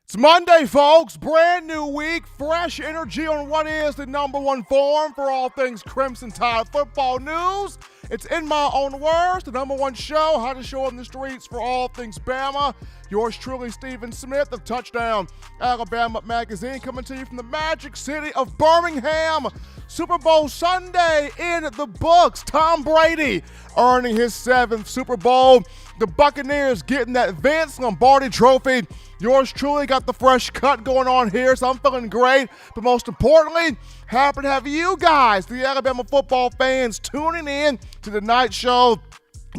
It's Monday, folks. Brand new week. Fresh energy on what is the number one forum for all things Crimson Tide football news. It's In My Own Words, the number one show, hottest show on the streets for all things Bama. Yours truly, Stephen Smith of Touchdown Alabama Magazine, coming to you from the magic city of Birmingham. Super Bowl Sunday in the books. Tom Brady earning his 7th Super Bowl. The Buccaneers getting that Vince Lombardi trophy. Yours truly got the fresh cut going on here, so I'm feeling great. But most importantly, happy to have you guys, the Alabama football fans, tuning in to the night show,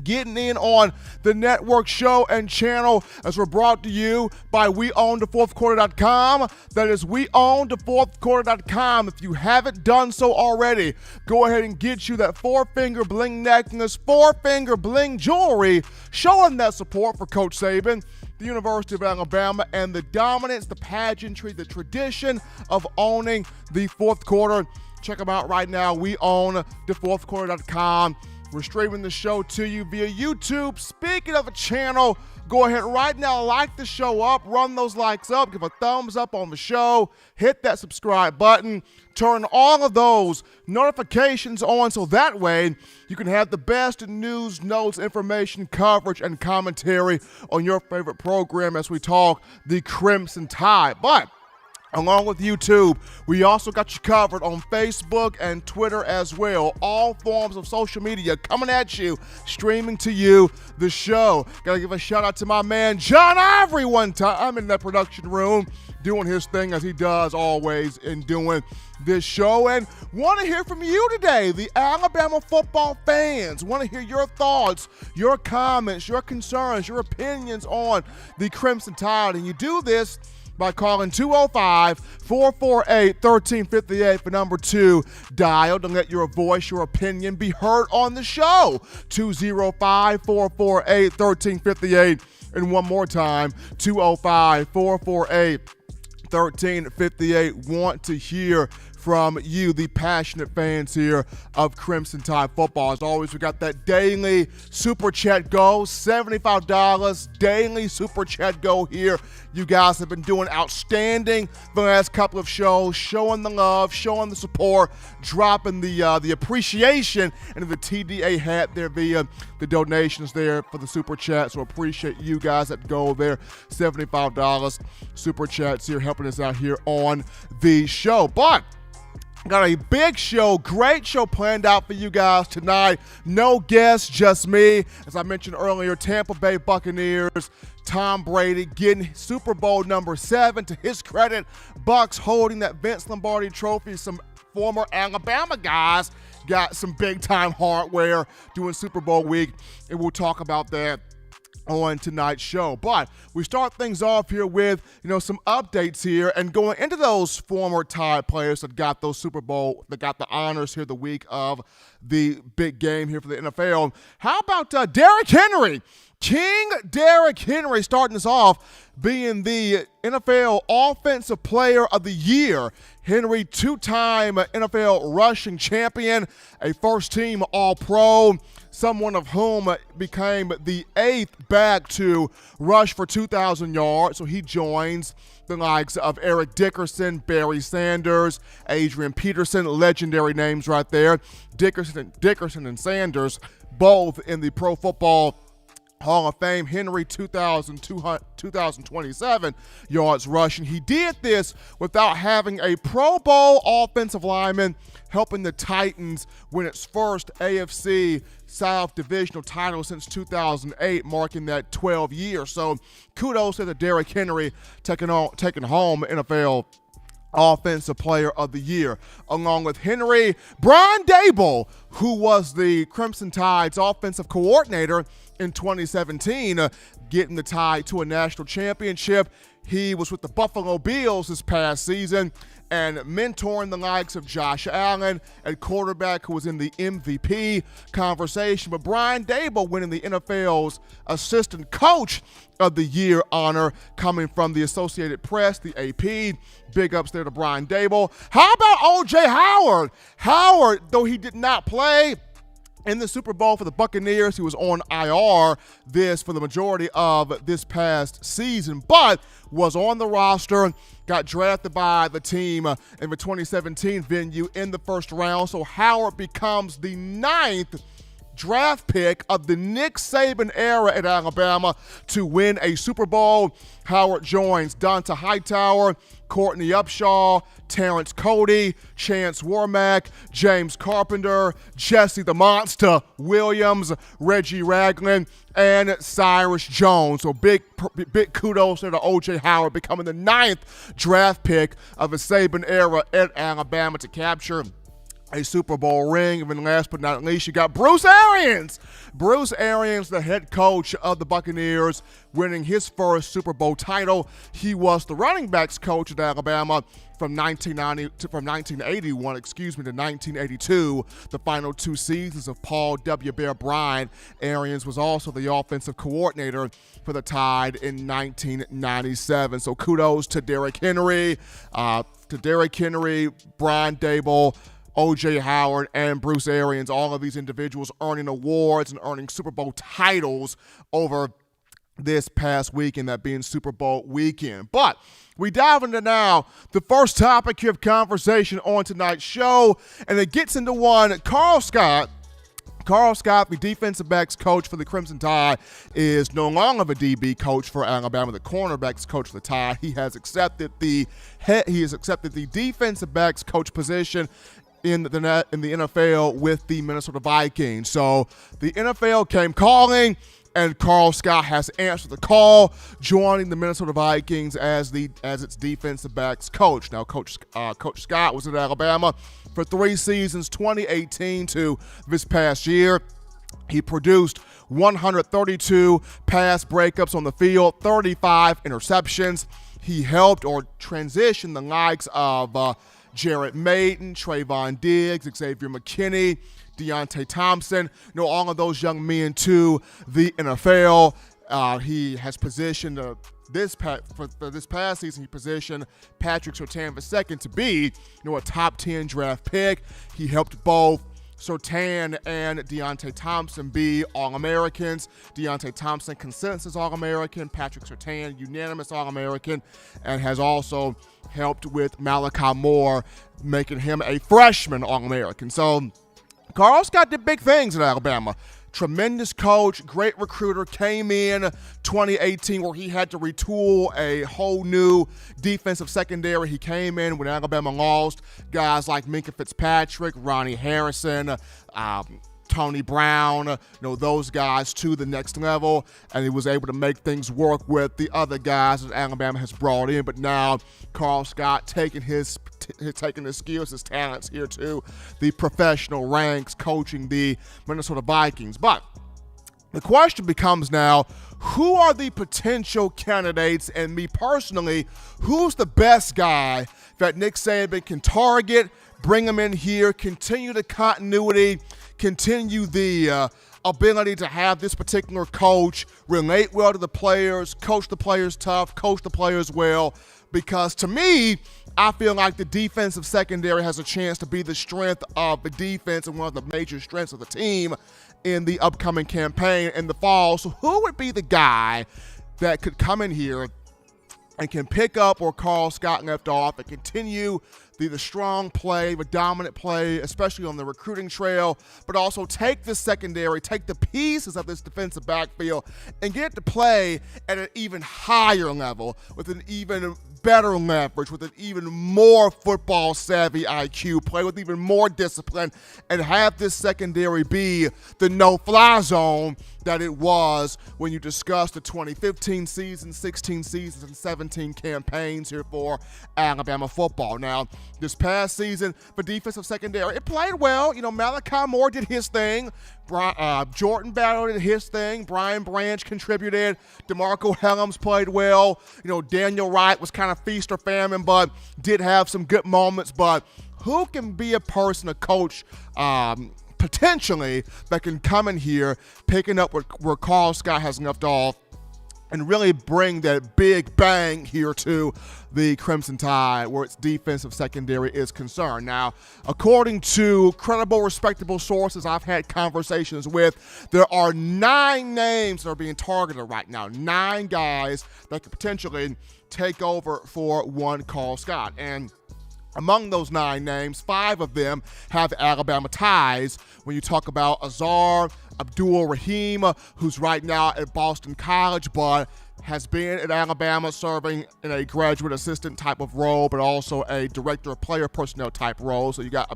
getting in on the network show and channel as we're brought to you by WeOwnTheFourthQuarter.com. That is WeOwnTheFourthQuarter.com. If you haven't done so already, go ahead and get you that 4-finger bling necklace, 4-finger bling jewelry, showing that support for Coach Saban, the University of Alabama, and the dominance, the pageantry, the tradition of owning the fourth quarter. Check them out right now, WeOwnTheFourthQuarter.com. We're streaming the show to you via YouTube. Speaking of a channel, go ahead right now, like the show up, run those likes up, give a thumbs up on the show, hit that subscribe button, turn all of those notifications on so that way you can have the best news, notes, information, coverage, and commentary on your favorite program as we talk the Crimson Tide. But along with YouTube, we also got you covered on Facebook and Twitter as well. All forms of social media coming at you, streaming to you the show. Gotta give a shout out to my man John Ivory one time. I'm in that production room doing his thing as he does always in doing this show. And want to hear from you today, the Alabama football fans. Want to hear your thoughts, your comments, your concerns, your opinions on the Crimson Tide. And you do this by calling 205-448-1358 for number 2 dial to let your voice, your opinion be heard on the show. 205-448-1358. And one more time, 205-448-1358. Want to hear from you, the passionate fans here of Crimson Tide football. As always, we got that daily super chat go, $75 daily super chat go here. You guys have been doing outstanding the last couple of shows, showing the love, showing the support, dropping the appreciation into the TDA hat there via the donations there for the super chat. So appreciate you guys that go there. $75 super chats here helping us out here on the show. But got a big show, great show planned out for you guys tonight. No guests, just me. As I mentioned earlier, Tampa Bay Buccaneers, Tom Brady getting Super Bowl number 7. To his credit, Bucs holding that Vince Lombardi trophy. Some former Alabama guys got some big-time hardware doing Super Bowl week, and we'll talk about that on tonight's show. But we start things off here with, some updates here and going into those former Tide players that got those Super Bowl, that got the honors here the week of the big game here for the NFL. How about Derrick Henry? King Derrick Henry starting us off being the NFL Offensive Player of the Year. Henry, 2-time NFL rushing champion, a first-team All-Pro, someone of whom became the 8th back to rush for 2,000 yards. So he joins the likes of Eric Dickerson, Barry Sanders, Adrian Peterson, legendary names right there. Dickerson and Sanders, both in the Pro Football Hall of Fame. Henry, 2,027 yards rushing. He did this without having a Pro Bowl offensive lineman, helping the Titans win its first AFC South divisional title since 2008, marking that 12 years. So kudos to the Derrick Henry taking home NFL Offensive Player of the Year. Along with Henry, Brian Daboll, who was the Crimson Tide's offensive coordinator in 2017, getting the Tide to a national championship. He was with the Buffalo Bills this past season and mentoring the likes of Josh Allen, a quarterback who was in the MVP conversation. But Brian Daboll winning the NFL's Assistant Coach of the Year honor coming from the Associated Press, the AP. Big ups there to Brian Daboll. How about O.J. Howard? Howard, though he did not play in the Super Bowl for the Buccaneers. He was on IR for the majority of this past season, but was on the roster, got drafted by the team in the 2017 venue in the first round. So Howard becomes the 9th draft pick of the Nick Saban era at Alabama to win a Super Bowl. Howard joins Donta Hightower, Courtney Upshaw, Terrence Cody, Chance Warmack, James Carpenter, Jesse the Monster Williams, Reggie Ragland, and Cyrus Jones. So big kudos to O.J. Howard becoming the 9th draft pick of the Saban era at Alabama to capture a Super Bowl ring. And then last but not least, you got Bruce Arians. Bruce Arians, the head coach of the Buccaneers, winning his first Super Bowl title. He was the running backs coach at Alabama from 1981 to 1982, the final 2 seasons of Paul W. Bear Bryant. Arians was also the offensive coordinator for the Tide in 1997. So kudos to Derrick Henry, Brian Dable, O.J. Howard, and Bruce Arians, all of these individuals earning awards and earning Super Bowl titles over this past weekend, that being Super Bowl weekend. But we dive into now the first topic of conversation on tonight's show, and it gets into one. Karl Scott, the defensive backs coach for the Crimson Tide, is no longer the DB coach for Alabama, the cornerbacks coach for the Tide. He has accepted the defensive backs coach position in the NFL with the Minnesota Vikings. So the NFL came calling, and Karl Scott has answered the call, joining the Minnesota Vikings as its defensive backs coach. Now, Coach Scott was at Alabama for 3 seasons, 2018 to this past year. He produced 132 pass breakups on the field, 35 interceptions. He helped or transitioned the likes of Jarrett Maiden, Trayvon Diggs, Xavier McKinney, Deontay Thompson, all of those young men to the NFL. He has positioned this past season, he positioned Patrick Surtain II to be a top 10 draft pick. He helped both Surtain and Deontay Thompson be All-Americans. Deontay Thompson consensus All-American, Patrick Surtain unanimous All-American, and has also helped with Malachi Moore, making him a freshman All-American. So Karl Scott did big things at Alabama. Tremendous coach, great recruiter, came in 2018 where he had to retool a whole new defensive secondary. He came in when Alabama lost guys like Minkah Fitzpatrick, Ronnie Harrison, Tony Brown, those guys to the next level, and he was able to make things work with the other guys that Alabama has brought in. But now Karl Scott taking his skills, his talents here to the professional ranks, coaching the Minnesota Vikings. But the question becomes now, who are the potential candidates? And me personally, who's the best guy that Nick Saban can target, bring him in here, continue the continuity, continue the ability to have this particular coach relate well to the players, coach the players tough, coach the players well? Because to me, I feel like the defensive secondary has a chance to be the strength of the defense and one of the major strengths of the team in the upcoming campaign in the fall. So who would be the guy that could come in here and can pick up where Karl Scott left off and continue the strong play, the dominant play, especially on the recruiting trail, but also take this secondary, take the pieces of this defensive backfield, and get to play at an even higher level with an even better leverage, with an even more football-savvy IQ, play with even more discipline, and have this secondary be the no-fly zone that it was when you discussed the 2015 season, 16 seasons, and 17 campaigns here for Alabama football. Now, this past season, the defensive secondary, it played well. Malachi Moore did his thing. Jordan Battle did his thing. Brian Branch contributed. DeMarco Hellams played well. Daniel Wright was kind of feast or famine, but did have some good moments. But who can be a person, a coach, potentially, that can come in here, picking up where Karl Scott has left off, and really bring that big bang here to the Crimson Tide where its defensive secondary is concerned. Now, according to credible, respectable sources I've had conversations with, there are 9 names that are being targeted right now, 9 guys that could potentially take over for one Karl Scott. And among those 9 names, 5 of them have Alabama ties. When you talk about Azar Abdul-Rahim, who's right now at Boston College, but has been at Alabama serving in a graduate assistant type of role, but also a director of player personnel type role. So you got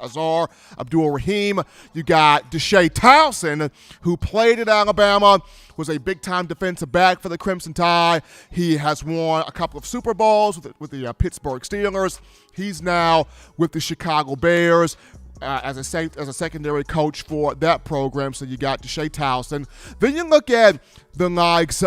Azar Abdul-Rahim. You got Deshae Towson, who played at Alabama, was a big-time defensive back for the Crimson Tide. He has won a couple of Super Bowls with the Pittsburgh Steelers. He's now with the Chicago Bears. As a secondary coach for that program. So you got Deshae Towson. Then you look at the likes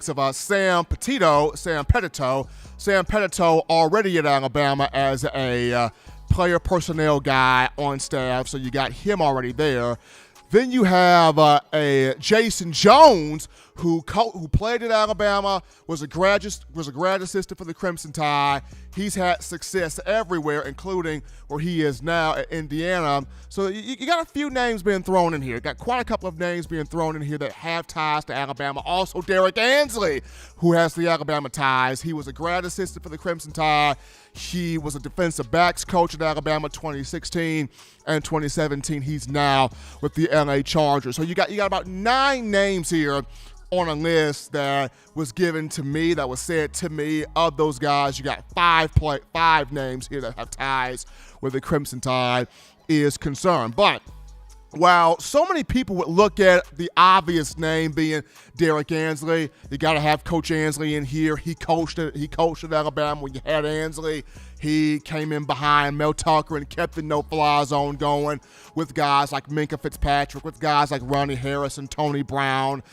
of Sam Petito. Sam Petito already at Alabama as a player personnel guy on staff. So you got him already there. Then you have a Jason Jones who played at Alabama, was a grad assistant for the Crimson Tide. He's had success everywhere, including where he is now at Indiana. So you got a few names being thrown in here. Got quite a couple of names being thrown in here that have ties to Alabama. Also, Derek Ansley, who has the Alabama ties. He was a grad assistant for the Crimson Tide. He was a defensive backs coach at Alabama 2016 and 2017. He's now with the LA Chargers. So you got about 9 names here on a list that was given to me, that was said to me. Of those guys, you got 5 names here that have ties where the Crimson Tide is concerned. But while so many people would look at the obvious name being Derek Ansley, you got to have Coach Ansley in here. He coached at Alabama when you had Ansley. He came in behind Mel Tucker and kept the no-fly zone going with guys like Minkah Fitzpatrick, with guys like Ronnie Harrison, Tony Brown,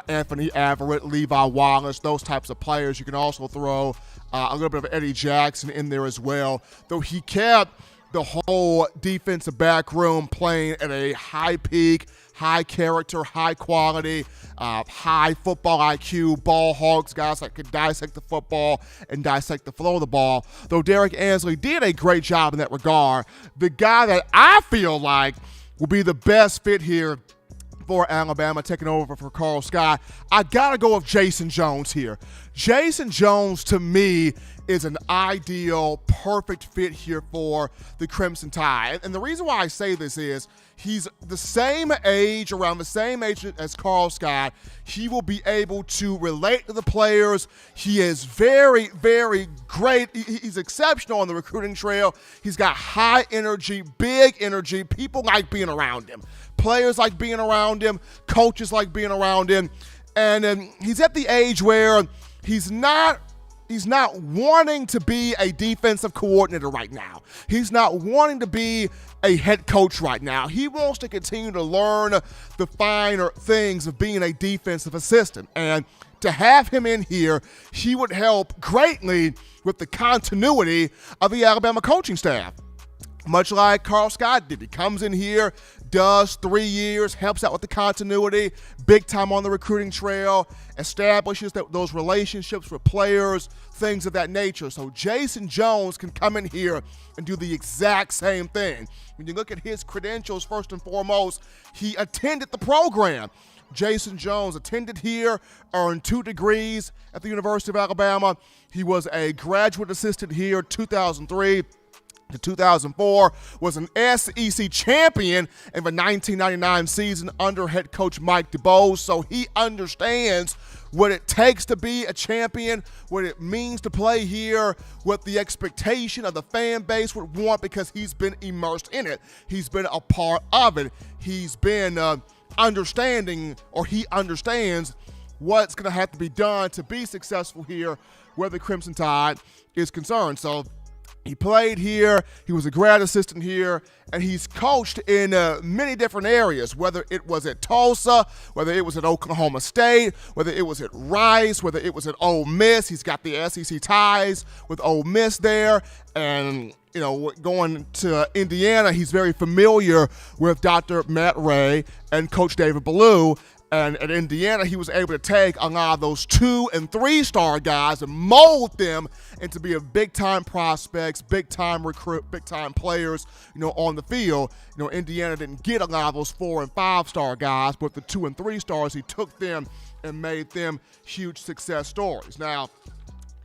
Anthony Averett, Levi Wallace, those types of players. You can also throw a little bit of Eddie Jackson in there as well, though he kept the whole defensive back room playing at a high peak, high character, high quality, high football IQ, ball hogs, guys that could dissect the football and dissect the flow of the ball. Though Derek Ansley did a great job in that regard, the guy that I feel like will be the best fit here for Alabama, taking over for Karl Scott, I got to go with Jason Jones here. Jason Jones, to me, is an ideal, perfect fit here for the Crimson Tide. And the reason why I say this is he's around the same age as Karl Scott. He will be able to relate to the players. He is very, very great. He's exceptional on the recruiting trail. He's got high energy, big energy. People like being around him. Players like being around him. Coaches like being around him. And he's at the age where he's not wanting to be a defensive coordinator right now. He's not wanting to be a head coach right now. He wants to continue to learn the finer things of being a defensive assistant. And to have him in here, he would help greatly with the continuity of the Alabama coaching staff. Much like Karl Scott did. He comes in here, does 3 years, helps out with the continuity, big time on the recruiting trail, establishes those relationships with players, things of that nature. So Jason Jones can come in here and do the exact same thing. When you look at his credentials, first and foremost, he attended the program. Jason Jones attended here, earned 2 degrees at the University of Alabama. He was a graduate assistant here 2003 to 2004, was an SEC champion in the 1999 season under head coach Mike DuBose. So he understands what it takes to be a champion, what it means to play here, what the expectation of the fan base would want, because he's been immersed in it. He's been a part of it. He's been he understands what's going to have to be done to be successful here where the Crimson Tide is concerned. So he played here, he was a grad assistant here, and he's coached in many different areas, whether it was at Tulsa, whether it was at Oklahoma State, whether it was at Rice, whether it was at Ole Miss. He's got the SEC ties with Ole Miss there. And, going to Indiana, he's very familiar with Dr. Matt Ray and Coach David Ballou And at Indiana, he was able to take a lot of those 2- and 3-star guys and mold them into being big-time prospects, big-time recruit, big-time players, on the field. Indiana didn't get a lot of those 4- and 5-star guys, but the 2- and 3-stars, he took them and made them huge success stories. Now,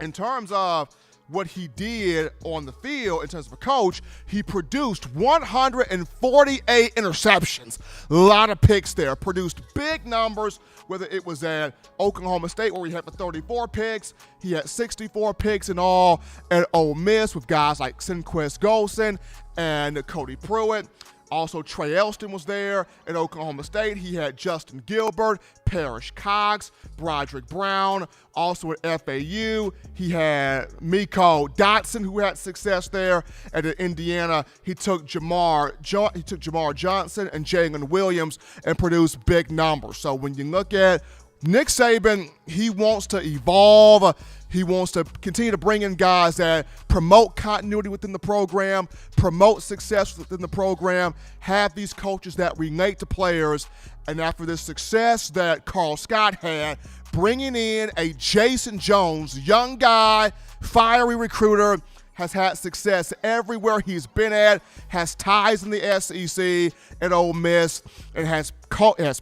in terms of what he did on the field in terms of a coach, he produced 148 interceptions. A lot of picks there. Produced big numbers, whether it was at Oklahoma State where he had the 34 picks. He had 64 picks in all at Ole Miss with guys like Senquist Golson and Cody Pruitt. Also, Trey Elston was there at Oklahoma State. He had Justin Gilbert, Parrish Cox, Broderick Brown. Also at FAU, he had Miko Dotson, who had success there. And at Indiana, he took Jamar Johnson and Jalen Williams and produced big numbers. So when you look at Nick Saban, he wants to evolve. He wants to continue to bring in guys that promote continuity within the program, promote success within the program, have these coaches that relate to players. And after this success that Karl Scott had, bringing in a Jason Jones, young guy, fiery recruiter, has had success everywhere he's been at, has ties in the SEC at Ole Miss, and has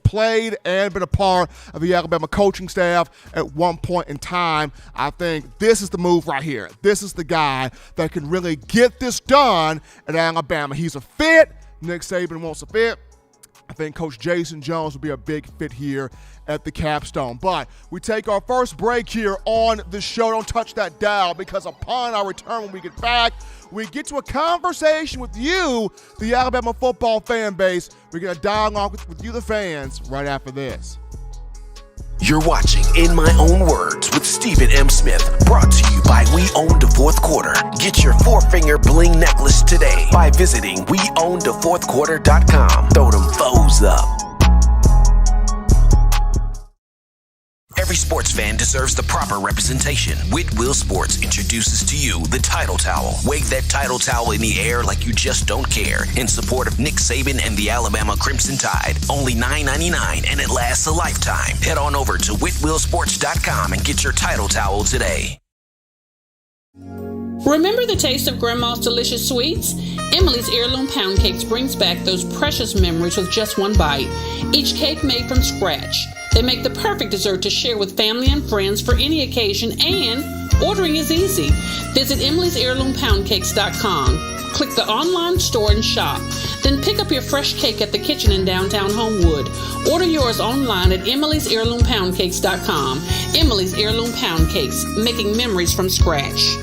played and been a part of the Alabama coaching staff at one point in time. I think this is the move right here. This is the guy that can really get this done at Alabama. He's a fit. Nick Saban wants a fit. I think Coach Jason Jones will be a big fit here at the Capstone. But we take our first break here on the show. Don't touch that dial, because upon our return, when we get back, we get to a conversation with you, the Alabama football fan base. We're going to dialogue with you, the fans, right after this. You're watching In My Own Words with Stephen M. Smith, brought to you by We Own the Fourth Quarter. Get your 4-finger bling necklace today by visiting weownthefourthquarter.com. Throw them foes up. Every sports fan deserves the proper representation. Whitwell Sports introduces to you the Title Towel. Wave that Title Towel in the air like you just don't care, in support of Nick Saban and the Alabama Crimson Tide. Only $9.99, and it lasts a lifetime. Head on over to whitwellsports.com and get your Title Towel today. Remember the taste of Grandma's delicious sweets? Emily's Heirloom Pound Cakes brings back those precious memories with just one bite. Each cake made from scratch. They make the perfect dessert to share with family and friends for any occasion, and ordering is easy. Visit emily'sheirloompoundcakes.com. Click the online store and shop. Then pick up your fresh cake at the kitchen in downtown Homewood. Order yours online at emily'sheirloompoundcakes.com. Emily's Heirloom Pound Cakes, making memories from scratch.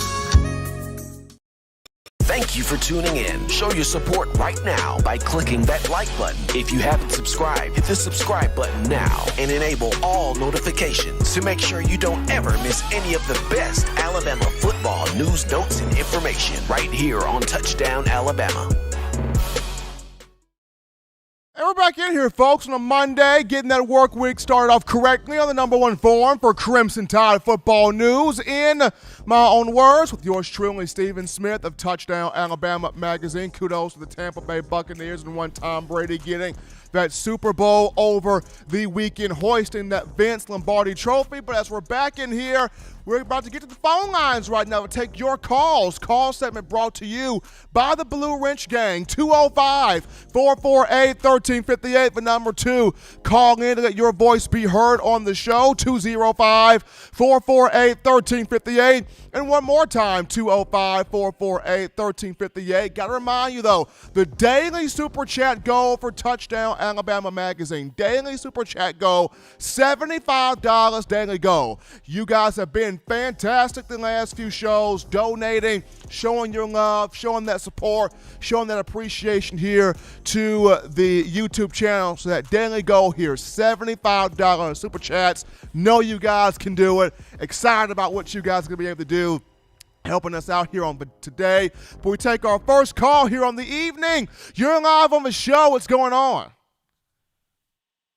Thank you for tuning in. Show your support right now by clicking that like button. If you haven't subscribed, hit the subscribe button now and enable all notifications to make sure you don't ever miss any of the best Alabama football news, notes, and information right here on Touchdown Alabama. And we're back in here, folks, on a Monday, getting that work week started off correctly on the number one forum for Crimson Tide football news. In my own words, with yours truly, Stephen Smith of Touchdown Alabama magazine. Kudos to the Tampa Bay Buccaneers and one Tom Brady getting that Super Bowl over the weekend, hoisting that Vince Lombardi trophy. But as we're back in here, we're about to get to the phone lines right now to take your calls. Call segment brought to you by the Blue Wrench Gang. 205-448-1358. The number 2. Call in to let your voice be heard on the show. 205-448-1358. And one more time, 205-448-1358. Got to remind you, though, the daily Super Chat goal for Touchdown Alabama magazine. Daily Super Chat goal, $75 daily goal. You guys have been fantastic the last few shows, donating, showing your love, showing that support, showing that appreciation here to the YouTube channel. So that daily goal here, $75 Super Chats. Know you guys can do it. Excited about what you guys are going to be able to do, helping us out here on today. But we take our first call here on the evening. You're live on the show. What's going on?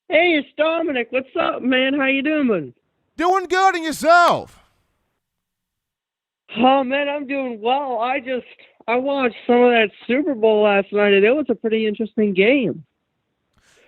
Hey, it's Dominic. What's up, man? How you doing? Doing good, and yourself? Oh, man, I'm doing well. I watched some of that Super Bowl last night, and it was a pretty interesting game.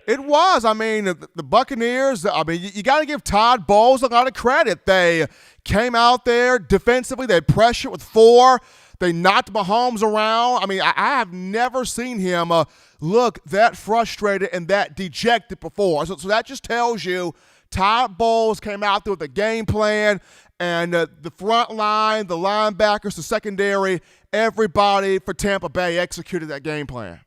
It was. I mean, the Buccaneers, I mean, you got to give Todd Bowles a lot of credit. They came out there defensively. They pressured with 4. They knocked Mahomes around. I mean, I have never seen him look that frustrated and that dejected before. So that just tells you Todd Bowles came out there with a game plan, and the front line, the linebackers, the secondary, everybody for Tampa Bay executed that game plan.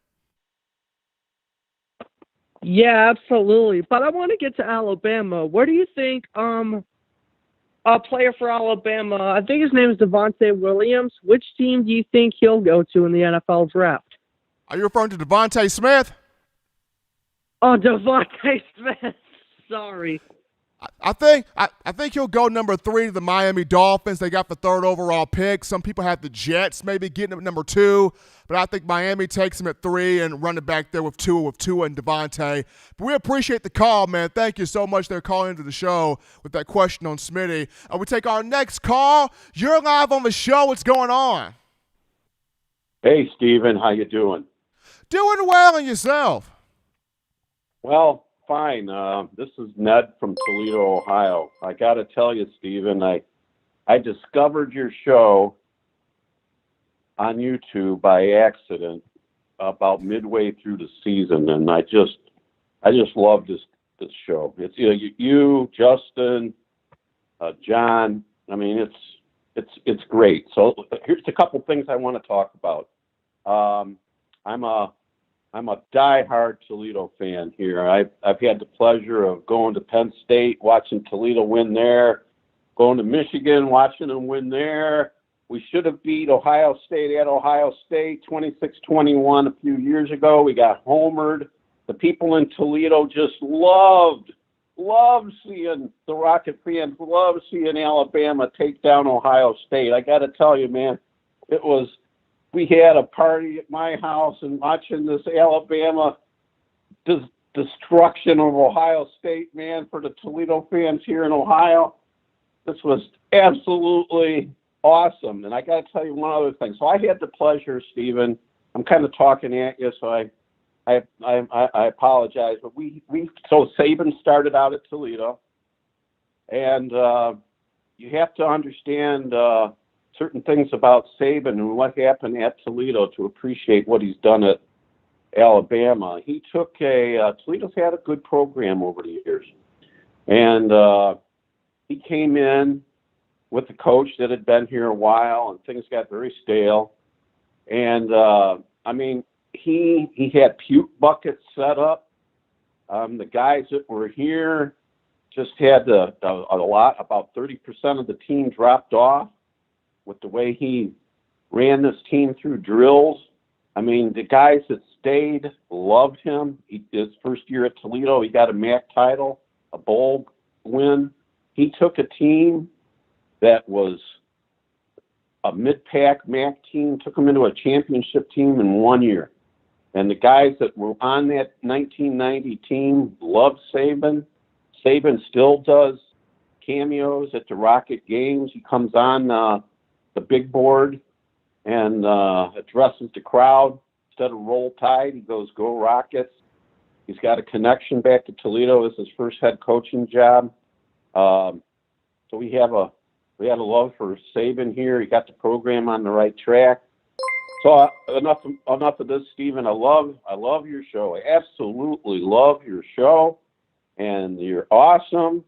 Yeah, absolutely. But I want to get to Alabama. Where do you think a player for Alabama, I think his name is Devontae Williams, which team do you think he'll go to in the NFL draft? Are you referring to Devontae Smith? Oh, Devontae Smith. Sorry. I think he'll go number 3 to the Miami Dolphins. They got the 3rd overall pick. Some people have the Jets maybe getting him at number 2, but I think Miami takes him at 3 and run it back there with Tua and Devontae. But we appreciate the call, man. Thank you so much for calling into the show with that question on Smitty. We take our next call. You're live on the show. What's going on? Hey, Steven. How you doing? Doing well, and yourself? Well, fine. This is Ned from Toledo, Ohio. I got to tell you, Steven, I discovered your show on YouTube by accident about midway through the season, and I just love this show. It's you, Justin, John. I mean, it's great. So here's a couple things I want to talk about. I'm a diehard Toledo fan here. I've had the pleasure of going to Penn State, watching Toledo win there, going to Michigan, watching them win there. We should have beat Ohio State at Ohio State 26-21 a few years ago. We got homered. The people in Toledo just loved seeing the Rocket fans, loved seeing Alabama take down Ohio State. I got to tell you, man, we had a party at my house and watching this Alabama destruction of Ohio State, man, for the Toledo fans here in Ohio. This was absolutely awesome. And I got to tell you one other thing. So I had the pleasure, Stephen, I'm kind of talking at you, so I apologize. But so Saban started out at Toledo, and you have to understand certain things about Saban and what happened at Toledo to appreciate what he's done at Alabama. He took Toledo's had a good program over the years. And he came in with a coach that had been here a while, and things got very stale. And, I mean, he had puke buckets set up. The guys that were here just had a lot, about 30% of the team dropped off with the way he ran this team through drills. I mean, the guys that stayed loved him. His first year at Toledo, he got a MAC title, a bowl win. He took a team that was a mid-pack MAC team, took them into a championship team in 1 year. And the guys that were on that 1990 team loved Saban. Saban still does cameos at the Rocket games. He comes on the big board and addresses the crowd. Instead of Roll Tide, he goes, Go Rockets. He's got a connection back to Toledo as his first head coaching job. So we had a love for Saban here. He got the program on the right track. So enough of this, Stephen. I love your show. I absolutely love your show, and you're awesome.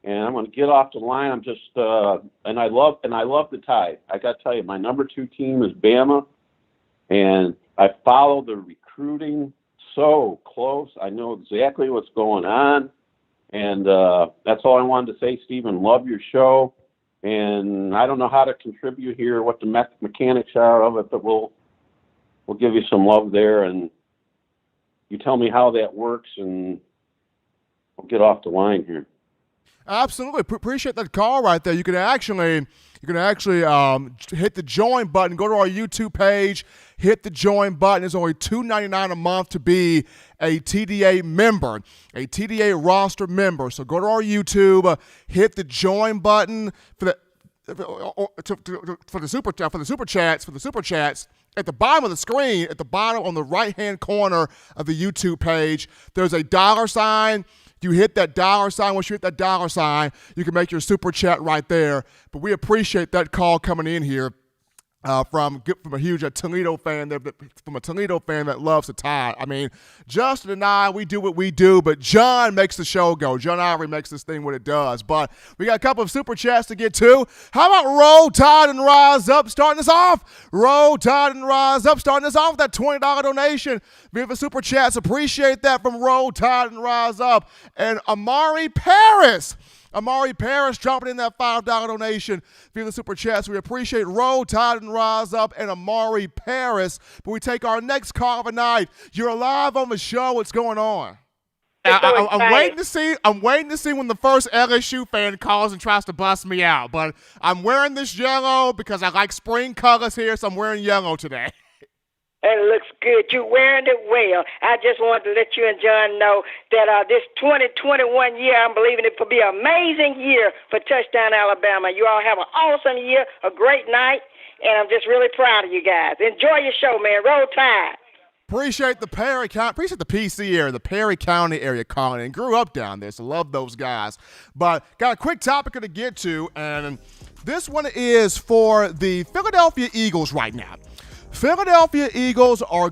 And I'm going to get off the line. I'm just and I love the Tide. I got to tell you, my number 2 team is Bama, and I follow the recruiting so close. I know exactly what's going on, and that's all I wanted to say, Stephen. Love your show, and I don't know how to contribute here, what the mechanics are of it, but we'll give you some love there, and you tell me how that works, and we'll get off the line here. Absolutely. Appreciate that call right there. You can actually hit the join button, go to our YouTube page, hit the join button. It's only $2.99 a month to be a TDA member, a TDA roster member. So go to our YouTube, hit the join button for the super chats, at the bottom of the screen, at the bottom on the right-hand corner of the YouTube page, there's a $sign. You hit that $sign. Once you hit that $sign, you can make your super chat right there. But we appreciate that call coming in here. From a huge Toledo fan, from a Toledo fan that loves the Tide. I mean, Justin and I, we do what we do, but John makes the show go. John Ivory makes this thing what it does. But we got a couple of super chats to get to. How about Roll Tide and Rise Up starting us off? Roll Tide and Rise Up starting us off with that $20 donation via the super chats. Appreciate that from Roll Tide and Rise Up. And Amari Paris dropping in that $5 donation via the Super Chats. We appreciate Roll Tide and Rise Up and Amari Paris. But we take our next call of the night. You're live on the show. What's going on? I'm waiting to see when the first LSU fan calls and tries to bust me out. But I'm wearing this yellow because I like spring colors here, so I'm wearing yellow today. It looks good. You're wearing it well. I just wanted to let you and John know that this 2021 year, I'm believing it will be an amazing year for Touchdown Alabama. You all have an awesome year, a great night, and I'm just really proud of you guys. Enjoy your show, man. Roll Tide. Appreciate the PC area, the Perry County area calling in. Grew up down there, so love those guys. But got a quick topic to get to, and this one is for the Philadelphia Eagles right now. Philadelphia Eagles are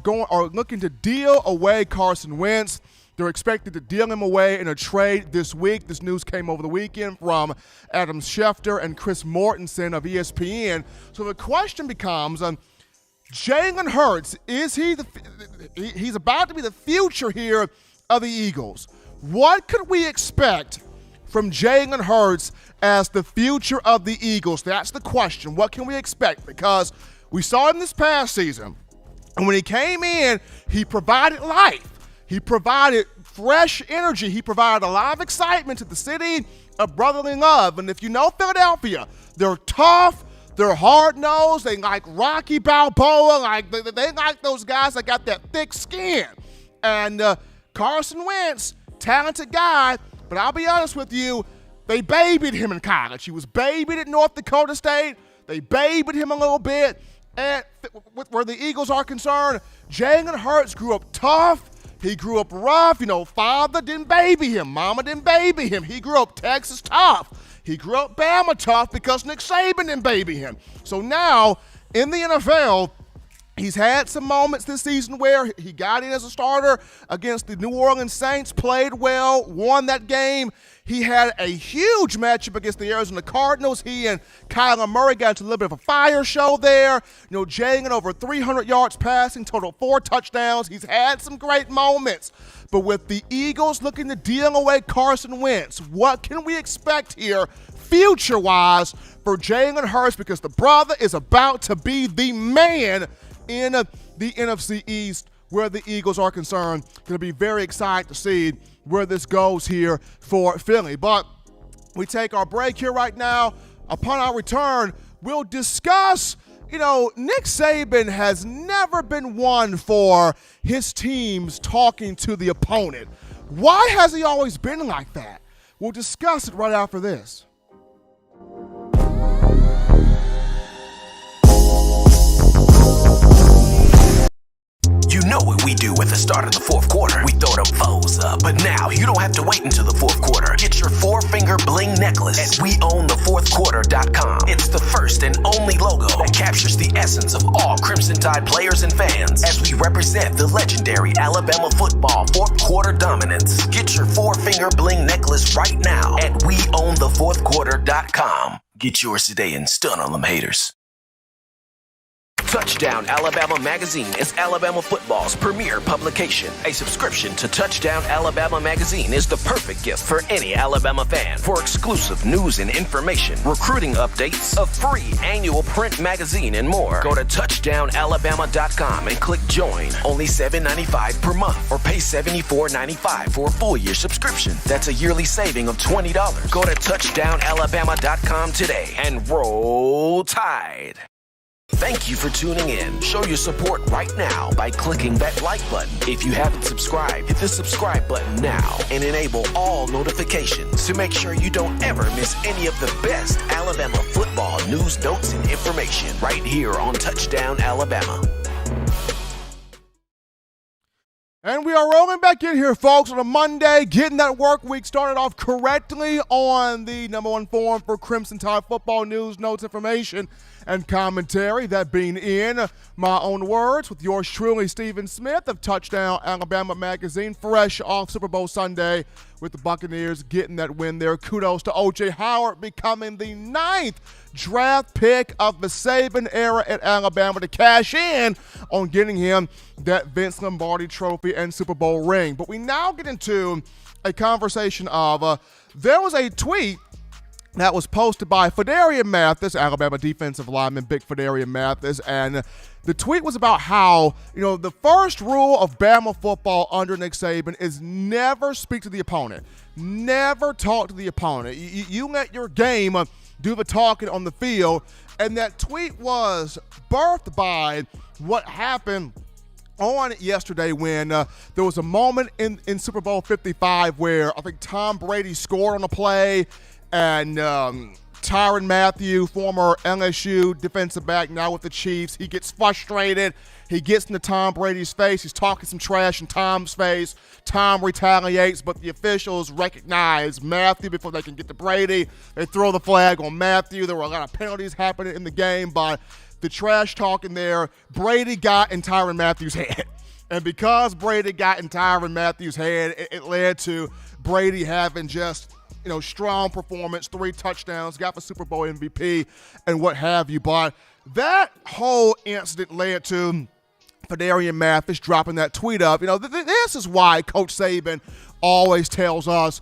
looking to deal away Carson Wentz. They're expected to deal him away in a trade this week. This news came over the weekend from Adam Schefter and Chris Mortensen of ESPN. So the question becomes, Jalen Hurts, he's about to be the future here of the Eagles. What could we expect from Jalen Hurts as the future of the Eagles? That's the question. What can we expect? Because we saw him this past season, and when he came in, he provided life. He provided fresh energy. He provided a lot of excitement to the city of brotherly love. And if you know Philadelphia, they're tough, they're hard-nosed, they like Rocky Balboa, they like those guys that got that thick skin. And Carson Wentz, talented guy, but I'll be honest with you, they babied him in college. He was babied at North Dakota State. They babied him a little bit. And where the Eagles are concerned, Jalen Hurts grew up tough. He grew up rough. Father didn't baby him. Mama didn't baby him. He grew up Texas tough. He grew up Bama tough because Nick Saban didn't baby him. So now, in the NFL, he's had some moments this season where he got in as a starter against the New Orleans Saints, played well, won that game. He had a huge matchup against the Arizona Cardinals. He and Kyler Murray got into a little bit of a fire show there. Jalen over 300 yards passing, total 4 touchdowns. He's had some great moments. But with the Eagles looking to deal away Carson Wentz, what can we expect here future-wise for Jalen Hurts? Because the brother is about to be the man in the NFC East where the Eagles are concerned. Going to be very excited to see where this goes here for Philly. But we take our break here right now. Upon our return, we'll discuss, Nick Saban has never been one for his teams talking to the opponent. Why has he always been like that? We'll discuss it right after this. You know what we do at the start of the fourth quarter. We throw them foes up. But now you don't have to wait until the fourth quarter. Get your 4-finger bling necklace at weownthefourthquarter.com. It's the first and only logo that captures the essence of all Crimson Tide players and fans as we represent the legendary Alabama football fourth quarter dominance. Get your 4-finger bling necklace right now at weownthefourthquarter.com. Get yours today and stun on them haters. Touchdown Alabama Magazine is Alabama football's premier publication. A subscription to Touchdown Alabama Magazine is the perfect gift for any Alabama fan. For exclusive news and information, recruiting updates, a free annual print magazine, and more, go to touchdownalabama.com and click join. Only $7.95 per month, or pay $74.95 for a full year subscription. That's a yearly saving of $20. Go to touchdownalabama.com today and roll Tide. Thank you for tuning in. Show your support right now by clicking that like button. If you haven't subscribed, hit the subscribe button now and enable all notifications to make sure you don't ever miss any of the best Alabama football news, notes, and information right here on Touchdown Alabama. And we are rolling back in here, folks, on a Monday, getting that work week started off correctly on the number one forum for Crimson Tide football news, notes, information, and commentary. That being in my own words with yours truly, Stephen Smith of Touchdown Alabama Magazine, fresh off Super Bowl Sunday with the Buccaneers getting that win there. Kudos to O.J. Howard becoming the 9th draft pick of the Saban era at Alabama to cash in on getting him that Vince Lombardi trophy and Super Bowl ring. But we now get into a conversation of there was a tweet that was posted by Fedarian Mathis, Alabama defensive lineman, big Fedarian Mathis, and the tweet was about how, the first rule of Bama football under Nick Saban is never speak to the opponent. Never talk to the opponent. You let your game do the talking on the field, and that tweet was birthed by what happened on yesterday when there was a moment in Super Bowl 55 where I think Tom Brady scored on a play, and Tyrann Mathieu, former LSU defensive back, now with the Chiefs, he gets frustrated. He gets into Tom Brady's face. He's talking some trash in Tom's face. Tom retaliates, but the officials recognize Mathieu before they can get to Brady. They throw the flag on Mathieu. There were a lot of penalties happening in the game, but the trash talking there, Brady got in Tyrann Mathieu's head. And because Brady got in Tyrann Mathieu's head, it led to Brady having just strong performance, 3 touchdowns, got the Super Bowl MVP, and what have you. But that whole incident led to Fedarian Mathis dropping that tweet up. This is why Coach Saban always tells us,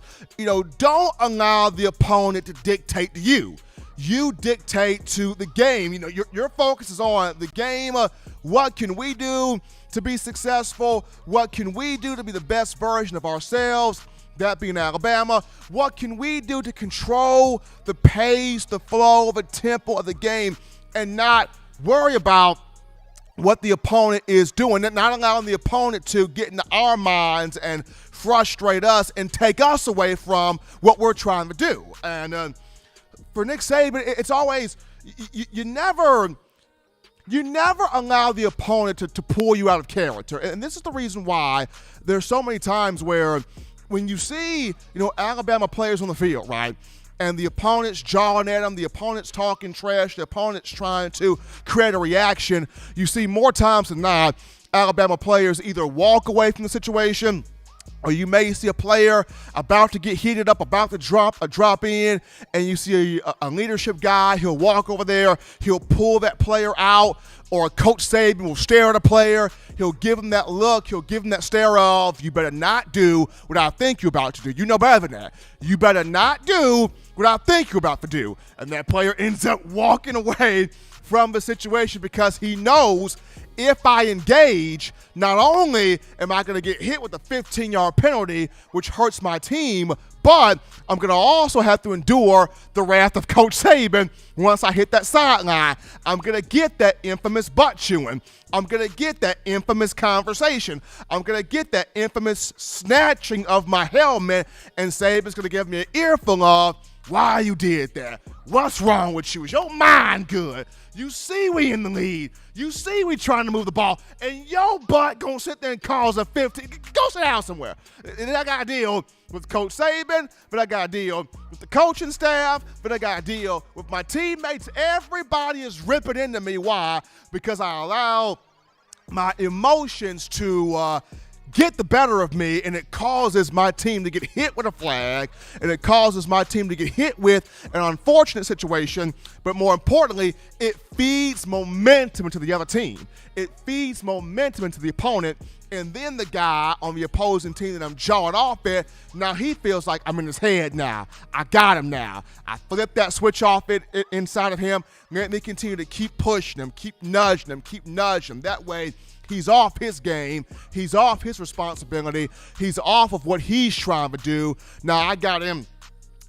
don't allow the opponent to dictate to you. You dictate to the game. Your focus is on the game. What can we do to be successful? What can we do to be the best version of ourselves? That being Alabama. What can we do to control the pace, the flow, the tempo of the game, and not worry about what the opponent is doing, not allowing the opponent to get into our minds and frustrate us and take us away from what we're trying to do. And for Nick Saban, it's always, you never allow the opponent to pull you out of character. And this is the reason why there's so many times where when you see, Alabama players on the field, right, and the opponent's jawing at them, the opponent's talking trash, the opponent's trying to create a reaction, you see more times than not Alabama players either walk away from the situation, or you may see a player about to get heated up, about to drop in, and you see a leadership guy, he'll walk over there, he'll pull that player out, or Coach Saban will stare at a player, he'll give him that look, he'll give him that stare of, you better not do what I think you're about to do. You know better than that. You better not do what I think you're about to do. And that player ends up walking away from the situation because he knows if I engage, not only am I going to get hit with a 15-yard penalty, which hurts my team, but I'm going to also have to endure the wrath of Coach Saban once I hit that sideline. I'm going to get that infamous butt chewing. I'm going to get that infamous conversation. I'm going to get that infamous snatching of my helmet, and Saban's going to give me an earful of, why you did that? What's wrong with you? Is your mind good? You see we in the lead. You see we trying to move the ball, and your butt gonna sit there and cause a 15. Go sit down somewhere. And I got to deal with Coach Saban, but I got to deal with the coaching staff, but I got to deal with my teammates. Everybody is ripping into me. Why? Because I allow my emotions to get the better of me, and it causes my team to get hit with a flag, and it causes my team to get hit with an unfortunate situation, but more importantly, it feeds momentum into the other team. It feeds momentum into the opponent, and then the guy on the opposing team that I'm jawing off at, now he feels like I'm in his head now. I got him now. I flip that switch off inside of him. Let me continue to keep pushing him, keep nudging him. That way, he's off his game. He's off his responsibility. He's off of what he's trying to do. Now I got him